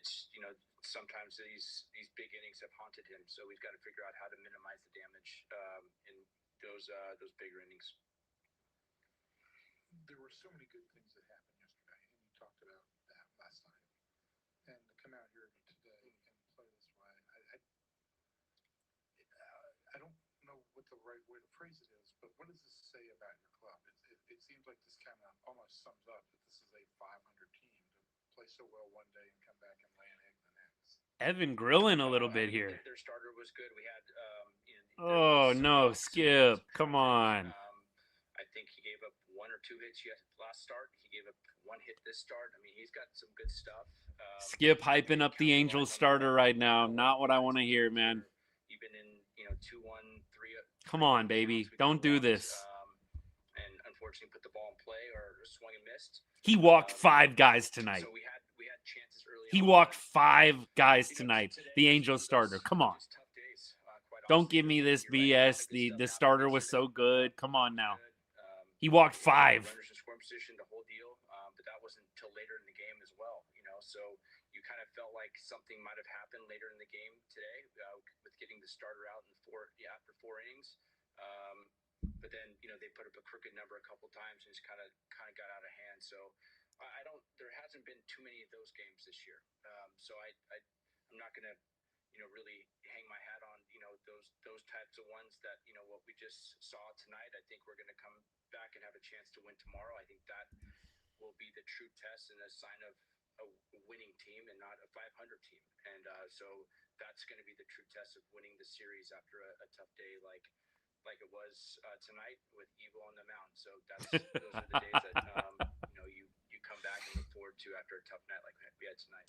it's sometimes these big innings have haunted him. So we've got to figure out how to minimize the damage in those bigger innings. There were so many good things that happened yesterday, and you talked about that last night. And to come out here today and play this way, I don't know what the right way to phrase it is, but what does this say about your club? It seems like this kind of almost sums up that this is a 500 team to play so well one day and come back and lay an egg the next. Evan grilling a little bit here. Their starter was good. We had oh no, Skip! Come on. I think he gave up 1 or 2 hits last start. He gave up 1 hit this start. I mean, he's got some good stuff. Skip hyping up the Angels starter right now. Not what I want to hear, man. Even in 2-1, 3. Come on, baby. Don't do this. And unfortunately, put the ball in play or swung and missed. He walked 5 guys tonight. So we had chances early. He walked 5 guys tonight. The Angels starter. Come on. Don't give me this BS. The starter was so good. Come on now. He walked 5. Runners in scoring position, the whole deal, but that wasn't until later in the game as well. So you kind of felt like something might have happened later in the game today with getting the starter out after 4 innings. But then they put up a crooked number a couple times and just kind of got out of hand. So there hasn't been too many of those games this year. So I'm not gonna really hang my hat on those types of ones that what we just saw tonight. I think we're gonna come back and have a chance to win tomorrow. I think that will be the true test and a sign of a winning team and not a 500 team. And so that's going to be the true test of winning the series after a tough day like it was tonight with Evo on the mound. So those are the days that you come back and look forward to after a tough night like we had tonight.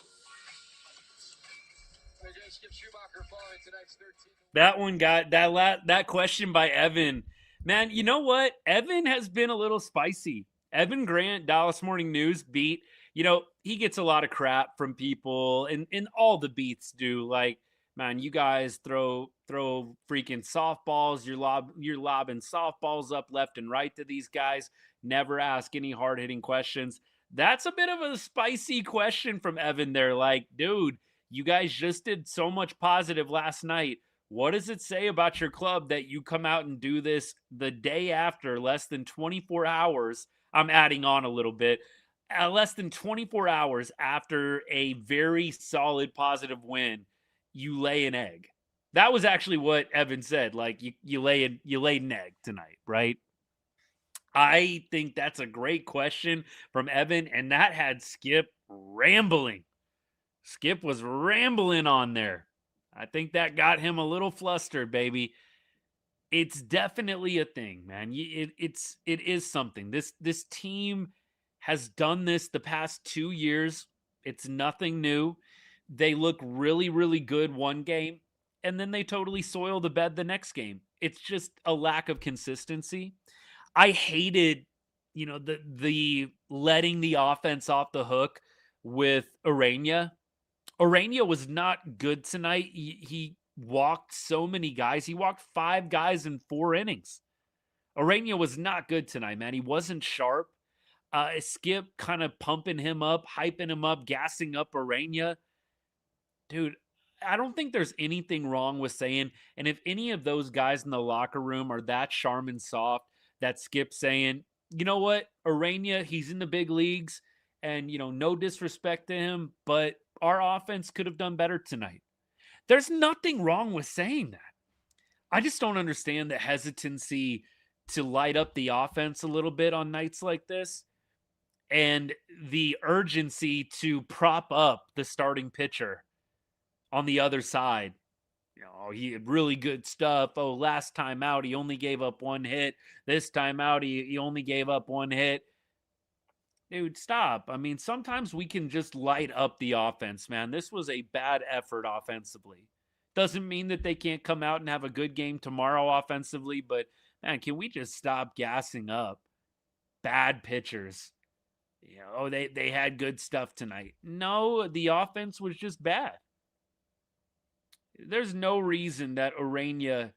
That one got that question by Evan. Man, you know what? Evan has been a little spicy. Evan Grant, Dallas Morning News beat. He gets a lot of crap from people, and all the beats do. Like, man, you guys throw freaking softballs. You're lobbing softballs up left and right to these guys. Never ask any hard-hitting questions. That's a bit of a spicy question from Evan there. Like, dude, you guys just did so much positive last night. What does it say about your club that you come out and do this the day after, less than 24 hours? I'm adding on a little bit. Less than 24 hours after a very solid positive win, you lay an egg. That was actually what Evan said. Like, you laid an egg tonight, right? I think that's a great question from Evan, and that had Skip rambling. Skip was rambling on there. I think that got him a little flustered, baby. It's definitely a thing, man. It is something. This team has done this the past 2 years. It's nothing new. They look really, really good one game, and then they totally soil the bed the next game. It's just a lack of consistency. I hated, the letting the offense off the hook with Ureña. Ureña was not good tonight. He walked so many guys. He walked 5 guys in 4 innings. Ureña was not good tonight, man. He wasn't sharp. Skip kind of pumping him up, hyping him up, gassing up Ureña. Dude, I don't think there's anything wrong with saying, and if any of those guys in the locker room are that Charmin soft, that Skip saying, you know what, Ureña, he's in the big leagues, and, no disrespect to him, but our offense could have done better tonight. There's nothing wrong with saying that. I just don't understand the hesitancy to light up the offense a little bit on nights like this, and the urgency to prop up the starting pitcher on the other side. He had really good stuff. Oh, last time out, he only gave up 1 hit. This time out, he only gave up 1 hit. Dude, stop. I mean, sometimes we can just light up the offense, man. This was a bad effort offensively. Doesn't mean that they can't come out and have a good game tomorrow offensively, but, man, can we just stop gassing up bad pitchers? They had good stuff tonight. No, the offense was just bad. There's no reason that Ureña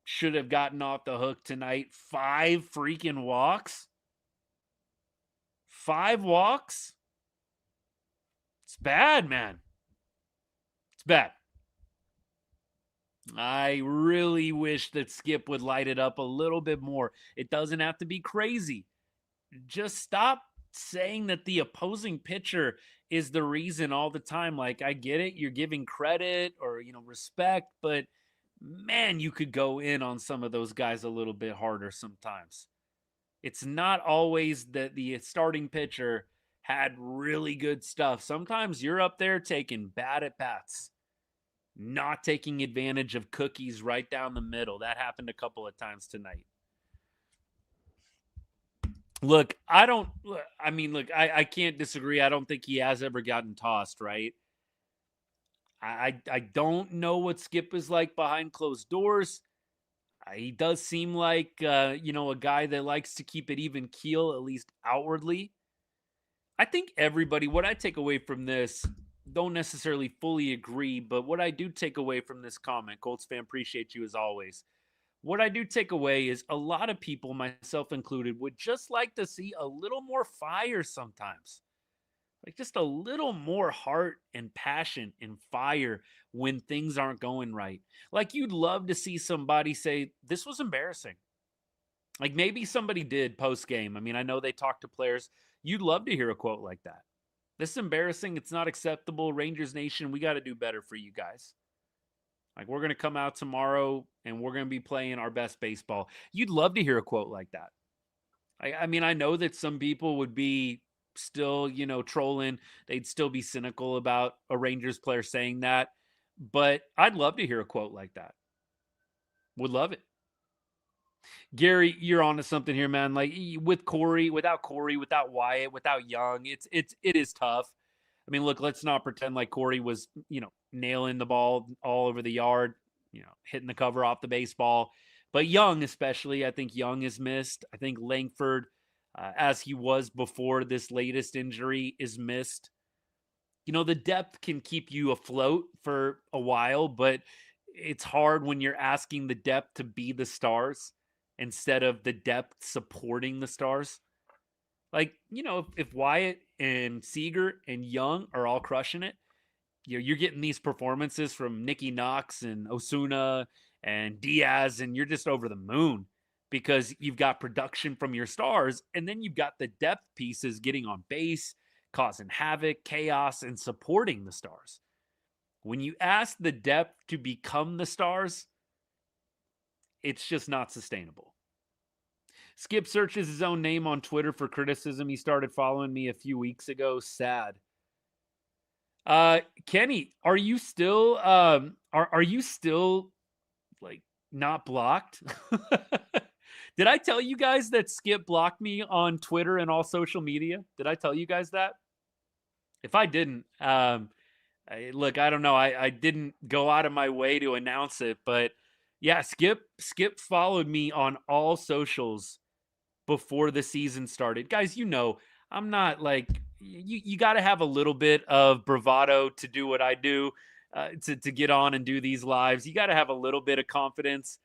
should have gotten off the hook tonight. 5 freaking walks? 5 walks? It's bad, man. It's bad. I really wish that Skip would light it up a little bit more. It doesn't have to be crazy. Just stop saying that the opposing pitcher is the reason all the time. Like, I get it, you're giving credit or, respect, but man, you could go in on some of those guys a little bit harder sometimes. It's not always that the starting pitcher had really good stuff. Sometimes you're up there taking bad at bats, not taking advantage of cookies right down the middle. That happened a couple of times tonight. Look, I can't disagree. I don't think he has ever gotten tossed, right? I don't know what Skip is like behind closed doors. He does seem like, a guy that likes to keep it even keel, at least outwardly. I think what I take away from this, don't necessarily fully agree, but what I do take away from this comment, Colts fan, appreciate you as always. What I do take away is a lot of people, myself included, would just like to see a little more fire sometimes. Like just a little more heart and passion and fire when things aren't going right. Like you'd love to see somebody say, this was embarrassing. Like maybe somebody did post game. I mean, I know they talk to players. You'd love to hear a quote like that. This is embarrassing. It's not acceptable. Rangers Nation, we got to do better for you guys. Like we're going to come out tomorrow and we're going to be playing our best baseball. You'd love to hear a quote like that. I mean, I know that some people would be still, trolling. They'd still be cynical about a Rangers player saying that. But I'd love to hear a quote like that. Would love it. Gary, you're onto something here, man. Like with Corey, without Wyatt, without Young, it is tough. I mean, look, let's not pretend like Corey was, nailing the ball all over the yard, hitting the cover off the baseball. But Young, especially, I think Young is missed. I think Langford, as he was before this latest injury, is missed. The depth can keep you afloat for a while, but it's hard when you're asking the depth to be the stars instead of the depth supporting the stars. Like, if Wyatt and Seager and Young are all crushing it, you're getting these performances from Nicky Knox and Osuna and Diaz, and you're just over the moon because you've got production from your stars, and then you've got the depth pieces getting on base, causing havoc, chaos, and supporting the stars. When you ask the depth to become the stars, it's just not sustainable. Skip searches his own name on Twitter for criticism. He started following me a few weeks ago. Sad. Kenny, are you still are you still like not blocked? Did I tell you guys that Skip blocked me on Twitter and all social media? Did I tell you guys that? If I didn't, look, I don't know. I didn't go out of my way to announce it, but yeah, Skip followed me on all socials before the season started. Guys, I'm not like you got to have a little bit of bravado to do what I do, to get on and do these lives. You got to have a little bit of confidence.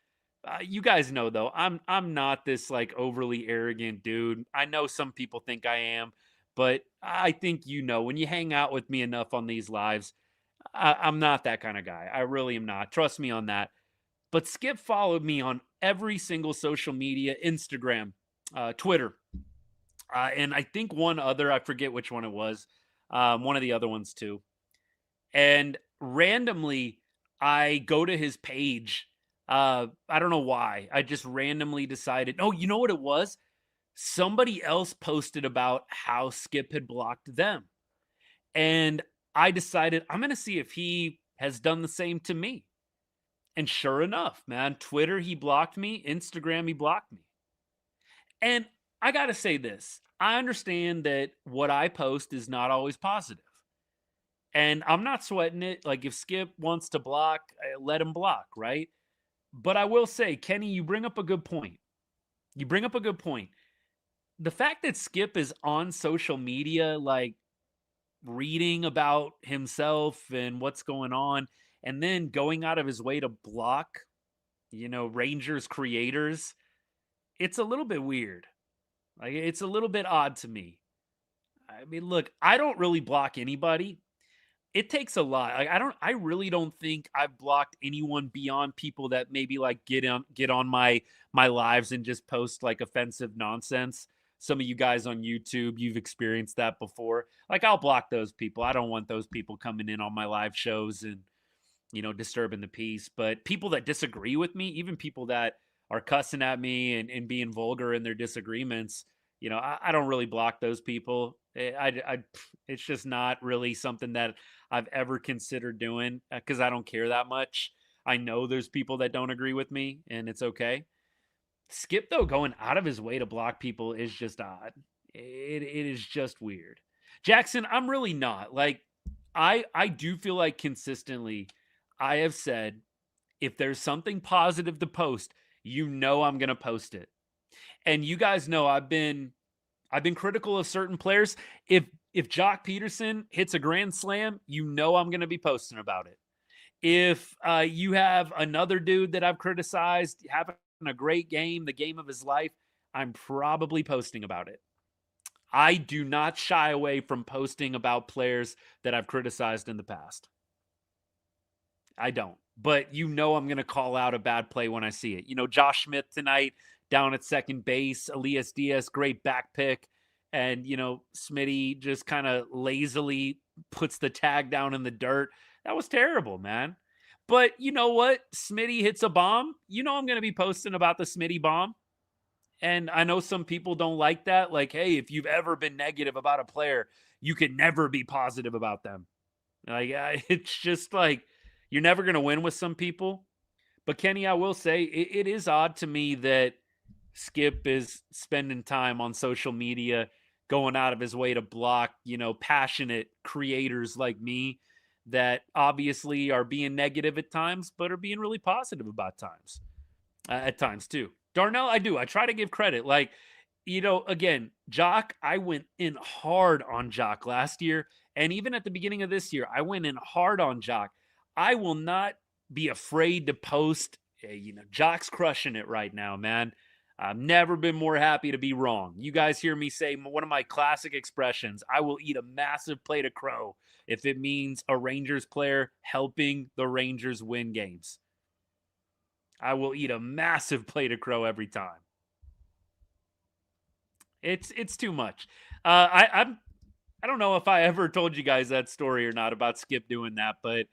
You guys know though, I'm not this like overly arrogant dude. I know some people think I am, but I think when you hang out with me enough on these lives, I'm not that kind of guy. I really am not. Trust me on that. But Skip followed me on every single social media, Instagram, Twitter, and I think one other, I forget which one it was, one of the other ones too. And randomly, I go to his page. I don't know why. I just randomly decided, oh, you know what it was? Somebody else posted about how Skip had blocked them. And I decided I'm going to see if he has done the same to me. And sure enough, man, Twitter, he blocked me. Instagram, he blocked me. And I got to say this. I understand that what I post is not always positive. And I'm not sweating it. Like if Skip wants to block, let him block, right? But I will say, Kenny, you bring up a good point. The fact that Skip is on social media, like reading about himself and what's going on, and then going out of his way to block, Rangers creators, it's a little bit weird. Like it's a little bit odd to me. I mean, look, I don't really block anybody. it takes a lot. Like I really don't think I've blocked anyone beyond people that maybe like get on my lives and just post like offensive nonsense. Some of you guys on YouTube, you've experienced that before. Like I'll block those people. I don't want those people coming in on my live shows and disturbing the peace. But people that disagree with me, even people that are cussing at me and being vulgar in their disagreements, I don't really block those people. It's just not really something that I've ever considered doing because I don't care that much. I know there's people that don't agree with me, and it's okay. Skip, though, going out of his way to block people is just odd. It is just weird. Jackson, I'm really not. Like, I do feel like consistently I have said if there's something positive to post, I'm going to post it. And you guys know I've been critical of certain players. If Jock Peterson hits a grand slam, I'm going to be posting about it. If you have another dude that I've criticized having a great game, the game of his life, I'm probably posting about it. I do not shy away from posting about players that I've criticized in the past. I don't. But I'm going to call out a bad play when I see it. Josh Smith tonight down at second base, Elias Diaz, great back pick. And, Smitty just kind of lazily puts the tag down in the dirt. That was terrible, man. But you know what? Smitty hits a bomb. I'm going to be posting about the Smitty bomb. And I know some people don't like that. Like, hey, if you've ever been negative about a player, you can never be positive about them. Like, it's just like, you're never going to win with some people. But Kenny, I will say it is odd to me that Skip is spending time on social media, going out of his way to block, passionate creators like me that obviously are being negative at times, but are being really positive about times, at times too. Darnell, I do. I try to give credit. Like, again, Jock, I went in hard on Jock last year. And even at the beginning of this year, I went in hard on Jock. I will not be afraid to post, Jock's crushing it right now, man. I've never been more happy to be wrong. You guys hear me say one of my classic expressions, I will eat a massive plate of crow if it means a Rangers player helping the Rangers win games. I will eat a massive plate of crow every time. It's too much. I don't know if I ever told you guys that story or not about Skip doing that, but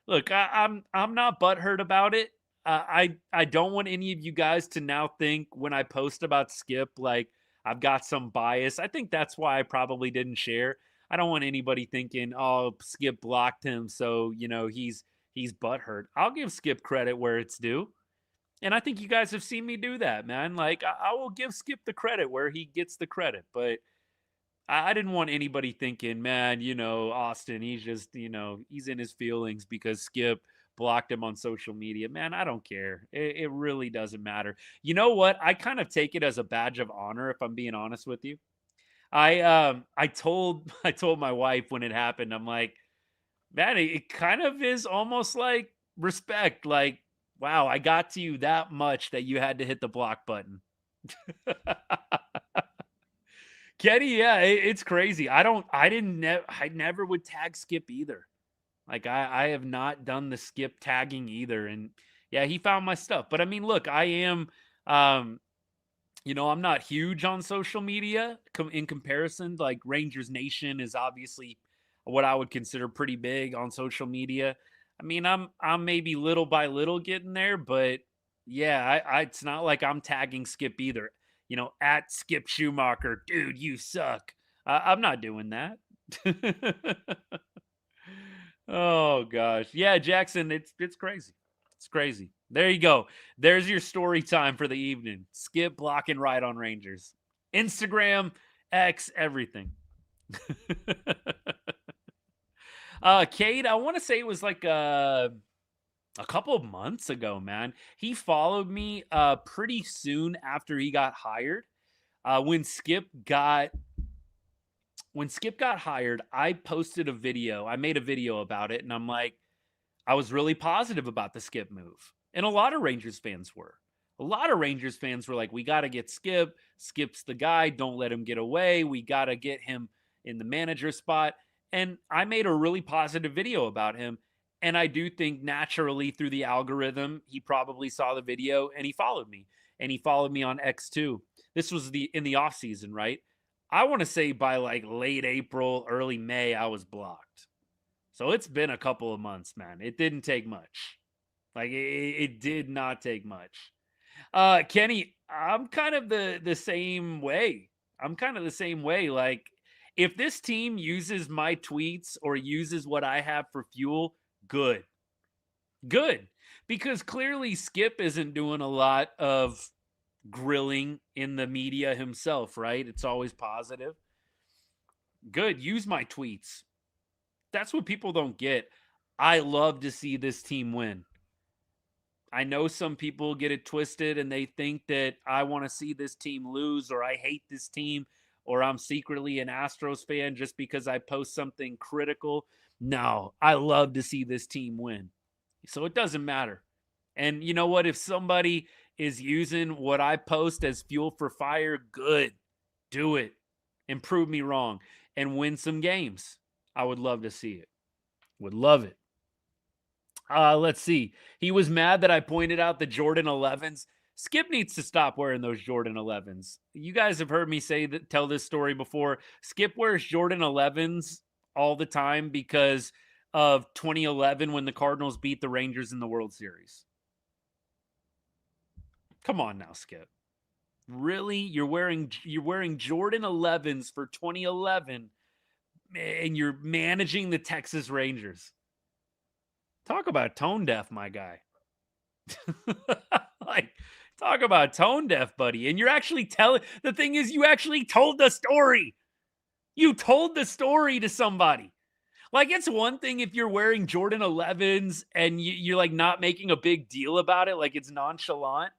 look, I'm not butthurt about it. I don't want any of you guys to now think when I post about Skip like I've got some bias. I think that's why I probably didn't share. I don't want anybody thinking, oh, Skip blocked him, so he's butthurt. I'll give Skip credit where it's due. And I think you guys have seen me do that, man. Like, I will give Skip the credit where he gets the credit. But I didn't want anybody thinking, man, Austin, he's just, he's in his feelings because Skip blocked him on social media. Man, I don't care. It really doesn't matter. You know what? I kind of take it as a badge of honor, if I'm being honest with you. I told my wife when it happened, I'm like, man, it kind of is almost like respect. Like, wow, I got to you that much that you had to hit the block button. Kenny, yeah, it's crazy. I never would tag Skip either. Like I have not done the Skip tagging either. And yeah, he found my stuff. But I mean, look, I am, I'm not huge on social media in comparison. Like Rangers Nation is obviously what I would consider pretty big on social media. I mean, I'm maybe little by little getting there, but yeah, it's not like I'm tagging Skip either. At Skip Schumacher, dude, you suck. I'm not doing that. Oh gosh, yeah, Jackson, it's crazy. It's crazy. There you go. There's your story time for the evening. Skip blocking right on Rangers. Instagram, X, everything. Cade, I want to say it was like a couple of months ago, man. He followed me pretty soon after he got hired. When Skip got hired, I posted a video. I made a video about it, and I'm like, I was really positive about the Skip move. And a lot of Rangers fans were. A lot of Rangers fans were like, we got to get Skip. Skip's the guy. Don't let him get away. We got to get him in the manager spot. And I made a really positive video about him. And I do think naturally through the algorithm, he probably saw the video and he followed me. And he followed me on X too. This was in the off season, right? I want to say by like late April, early May, I was blocked. So it's been a couple of months, man. It didn't take much. Like it did not take much. Kenny, I'm kind of the same way. I'm kind of the same way. Like, if this team uses my tweets or uses what I have for fuel, good. Good. Because clearly Skip isn't doing a lot of grilling in the media himself, right? It's always positive. Good. Use my tweets. That's what people don't get. I love to see this team win. I know some people get it twisted and they think that I want to see this team lose or I hate this team or I'm secretly an Astros fan just because I post something critical. No, I love to see this team win. So it doesn't matter. And you know what? If somebody is using what I post as fuel for fire, good. Do it. And prove me wrong and win some games. I would love to see it. Would love it. Let's see. He was mad that I pointed out the Jordan 11s. Skip needs to stop wearing those Jordan 11s. You guys have heard me tell this story before. Skip wears Jordan 11s all the time because of 2011 when the Cardinals beat the Rangers in the World Series. Come on now, Skip. Really? You're wearing Jordan 11s for 2011 and you're managing the Texas Rangers. Talk about tone deaf, my guy. Like, talk about tone deaf, buddy. And you're actually the thing is, you actually told the story. You told the story to somebody. Like, it's one thing if you're wearing Jordan 11s and you're like not making a big deal about it, like it's nonchalant.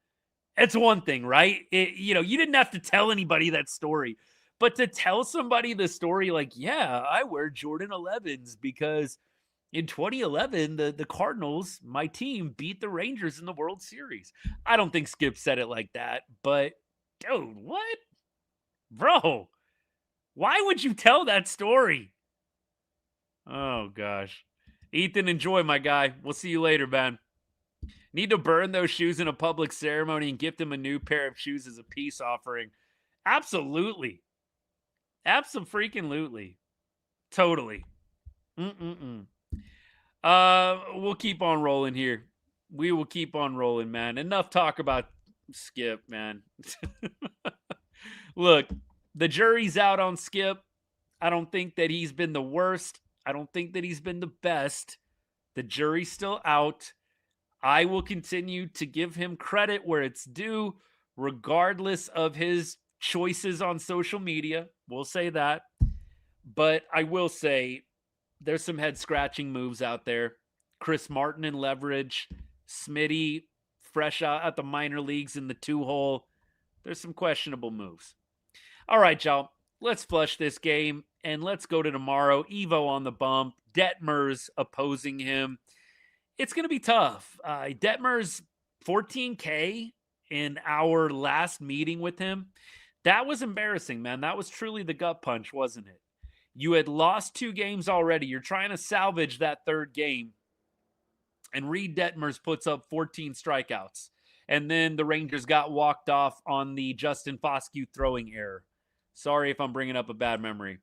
It's one thing, right? You didn't have to tell anybody that story. But to tell somebody the story, like, yeah, I wear Jordan 11s because in 2011, the Cardinals, my team, beat the Rangers in the World Series. I don't think Skip said it like that, but dude, what? Bro, why would you tell that story? Oh, gosh. Ethan, enjoy, my guy. We'll see you later, man. Need to burn those shoes in a public ceremony and gift him a new pair of shoes as a peace offering. Absolutely. Abso-freaking-lutely. Totally. We'll keep on rolling here. We will keep on rolling, man. Enough talk about Skip, man. Look, the jury's out on Skip. I don't think that he's been the worst. I don't think that he's been the best. The jury's still out. I will continue to give him credit where it's due, regardless of his choices on social media. We'll say that. But I will say there's some head-scratching moves out there. Chris Martin in leverage. Smitty, fresh out at the minor leagues in the 2-hole. There's some questionable moves. All right, y'all. Let's flush this game, and let's go to tomorrow. Evo on the bump. Detmers opposing him. It's going to be tough. Detmers 14K in our last meeting with him. That was embarrassing, man. That was truly the gut punch, wasn't it? You had lost 2 games already. You're trying to salvage that 3rd game. And Reed Detmers puts up 14 strikeouts. And then the Rangers got walked off on the Justin Foscue throwing error. Sorry if I'm bringing up a bad memory.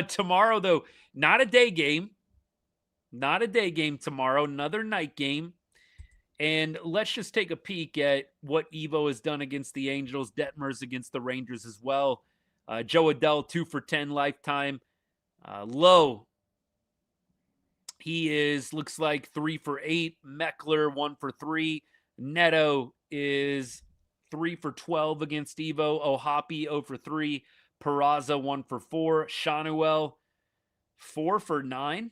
Tomorrow, though, not a day game. Not a day game tomorrow. Another night game. And let's just take a peek at what Evo has done against the Angels. Detmers against the Rangers as well. Joe Adell, 2 for 10 lifetime. Low, he looks like 3 for 8. Meckler, 1 for 3. Neto is 3 for 12 against Evo. Ohapi, 0 for 3. Peraza, 1 for 4. Shanuel, 4 for 9.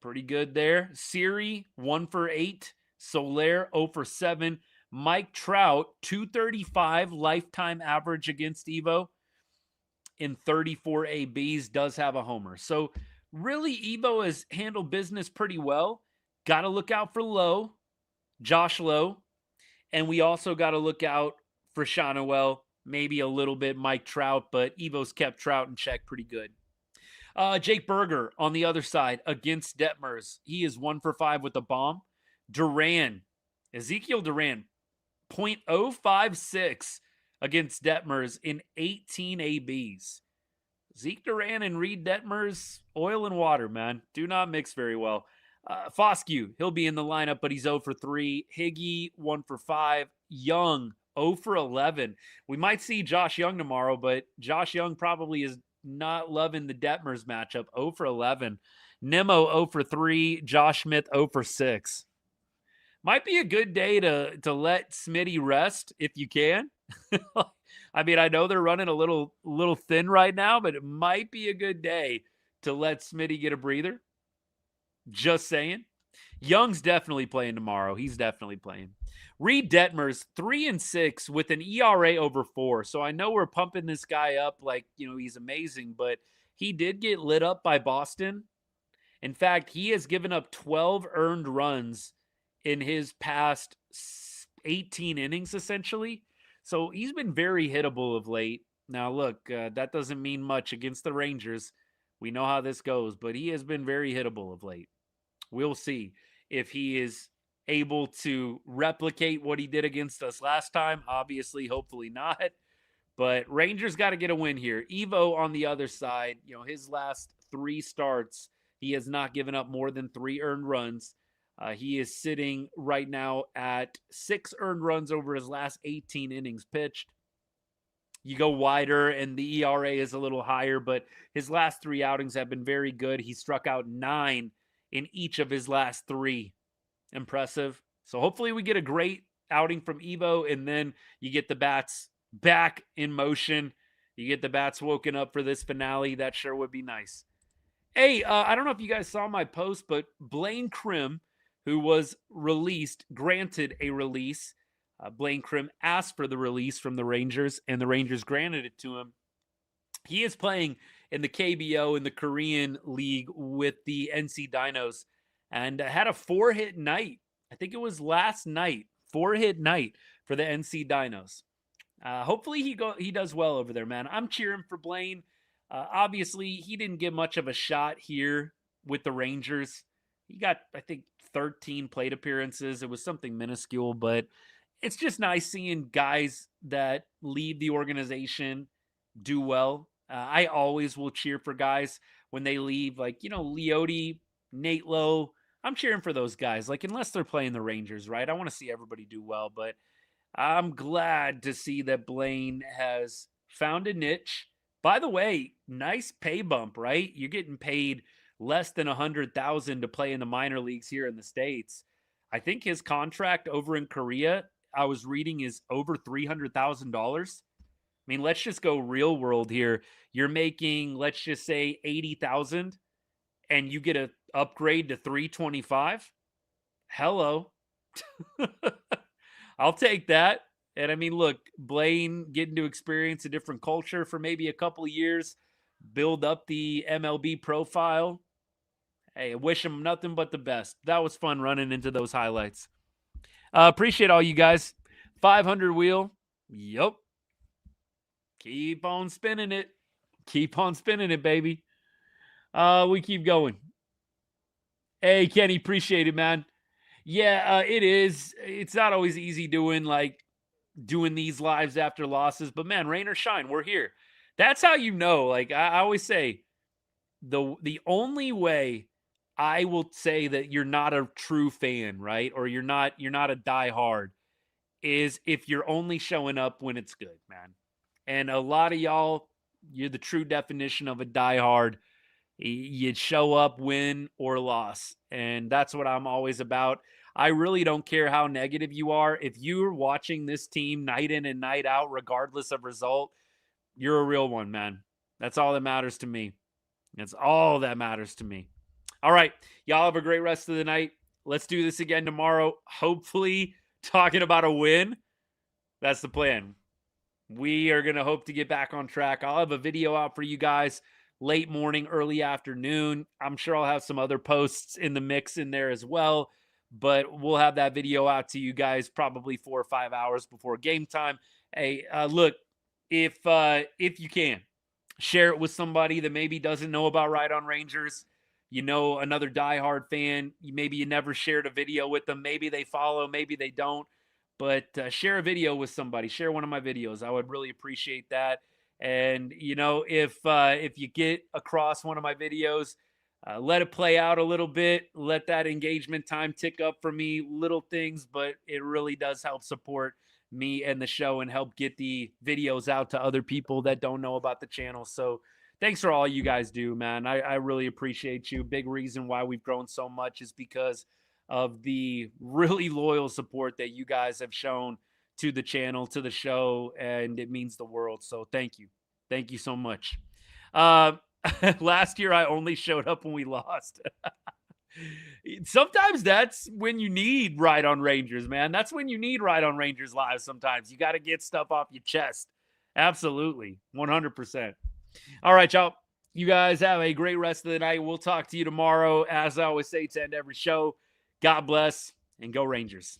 Pretty good there. Siri, 1 for 8. Soler, 0 for 7. Mike Trout, 235 lifetime average against Evo. In 34 ABs, does have a homer. So really, Evo has handled business pretty well. Got to look out for Lowe, Josh Lowe. And we also got to look out for Shanuel, maybe a little bit Mike Trout, but Evo's kept Trout in check pretty good. Jake Berger on the other side against Detmers. He is 1 for 5 with a bomb. Ezekiel Duran, .056 against Detmers in 18 ABs. Zeke Duran and Reed Detmers, oil and water, man. Do not mix very well. Foscue, he'll be in the lineup, but he's 0 for 3. Higgy, 1 for 5. Young, 0 for 11. We might see Josh Young tomorrow, but Josh Young probably is not loving the Detmers matchup. 0 for 11. Nemo, 0 for 3. Josh Smith, 0 for 6. Might be a good day to let Smitty rest if you can. I mean, I know they're running a little thin right now, but it might be a good day to let Smitty get a breather. Just saying. Young's definitely playing tomorrow. He's definitely playing. Reed Detmers, 3-6 with an ERA over 4. So I know we're pumping this guy up like, he's amazing, but he did get lit up by Boston. In fact, he has given up 12 earned runs in his past 18 innings, essentially. So he's been very hittable of late. Now, look, that doesn't mean much against the Rangers. We know how this goes, but he has been very hittable of late. We'll see if he is able to replicate what he did against us last time. Obviously, hopefully not. But Rangers got to get a win here. Evo on the other side, his last 3 starts, he has not given up more than 3 earned runs. He is sitting right now at 6 earned runs over his last 18 innings pitched. You go wider and the ERA is a little higher, but his last 3 outings have been very good. He struck out 9 in each of his last 3. Impressive. So hopefully we get a great outing from Evo, and then you get the bats back in motion. You get the bats woken up for this finale. That sure would be nice. Hey, I don't know if you guys saw my post, but Blaine Krim, who was granted a release. Blaine Krim asked for the release from the Rangers, and the Rangers granted it to him. He is playing in the KBO in the Korean League with the NC Dinos, and had a 4-hit night. I think it was last night. 4-hit night for the NC Dinos. Hopefully he does well over there, man. I'm cheering for Blaine. Obviously, he didn't get much of a shot here with the Rangers. He got, I think, 13 plate appearances. It was something minuscule, but it's just nice seeing guys that leave the organization do well. I always will cheer for guys when they leave, like, Leote, Nate Lowe. I'm cheering for those guys, like, unless they're playing the Rangers, right? I want to see everybody do well, but I'm glad to see that Blaine has found a niche. By the way, nice pay bump, right? You're getting paid less than $100,000 to play in the minor leagues here in the States. I think his contract over in Korea, I was reading, is over $300,000. I mean, let's just go real world here. You're making, let's just say, $80,000, and you get an upgrade to $325. Hello. I'll take that. And I mean, look, Blaine getting to experience a different culture for maybe a couple of years, build up the MLB profile. Hey, I wish him nothing but the best. That was fun running into those highlights. Appreciate all you guys. 500 wheel. Yup. Keep on spinning it. Keep on spinning it, baby. We keep going. Hey, Kenny, appreciate it, man. Yeah, it is. It's not always easy doing these lives after losses, but man, rain or shine, we're here. That's how you know. Like I always say, the only way I will say that you're not a true fan, right? Or you're not a diehard, is if you're only showing up when it's good, man. And a lot of y'all, you're the true definition of a diehard. You'd show up, win or loss. And that's what I'm always about. I really don't care how negative you are. If you're watching this team night in and night out, regardless of result, you're a real one, man. That's all that matters to me. That's all that matters to me. All right. Y'all have a great rest of the night. Let's do this again tomorrow. Hopefully talking about a win. That's the plan. We are going to hope to get back on track. I'll have a video out for you guys late morning, early afternoon. I'm sure I'll have some other posts in the mix in there as well, but we'll have that video out to you guys probably 4 or 5 hours before game time. Hey, look, if you can, Share it with somebody that maybe doesn't know about Ride on Rangers. You know, another diehard fan. Maybe you never shared a video with them. Maybe they follow, maybe they don't. But share a video with somebody. Share one of my videos. I would really appreciate that. And you know, if you get across one of my videos, let it play out a little bit. Let that engagement time tick up for me. Little things, but it really does help support me and the show and help get the videos out to other people that don't know about the channel. So thanks for all you guys do, man. I really appreciate you. Big reason why we've grown so much is because of the really loyal support that you guys have shown to the channel, to the show, and it means the world. So thank you. Thank you so much. Last year, I only showed up when we lost. Sometimes that's when you need Ride on Rangers, man. That's when you need Ride on Rangers live sometimes. You got to get stuff off your chest. Absolutely. 100%. All right, y'all. You guys have a great rest of the night. We'll talk to you tomorrow. As I always say to end every show, God bless and go Rangers.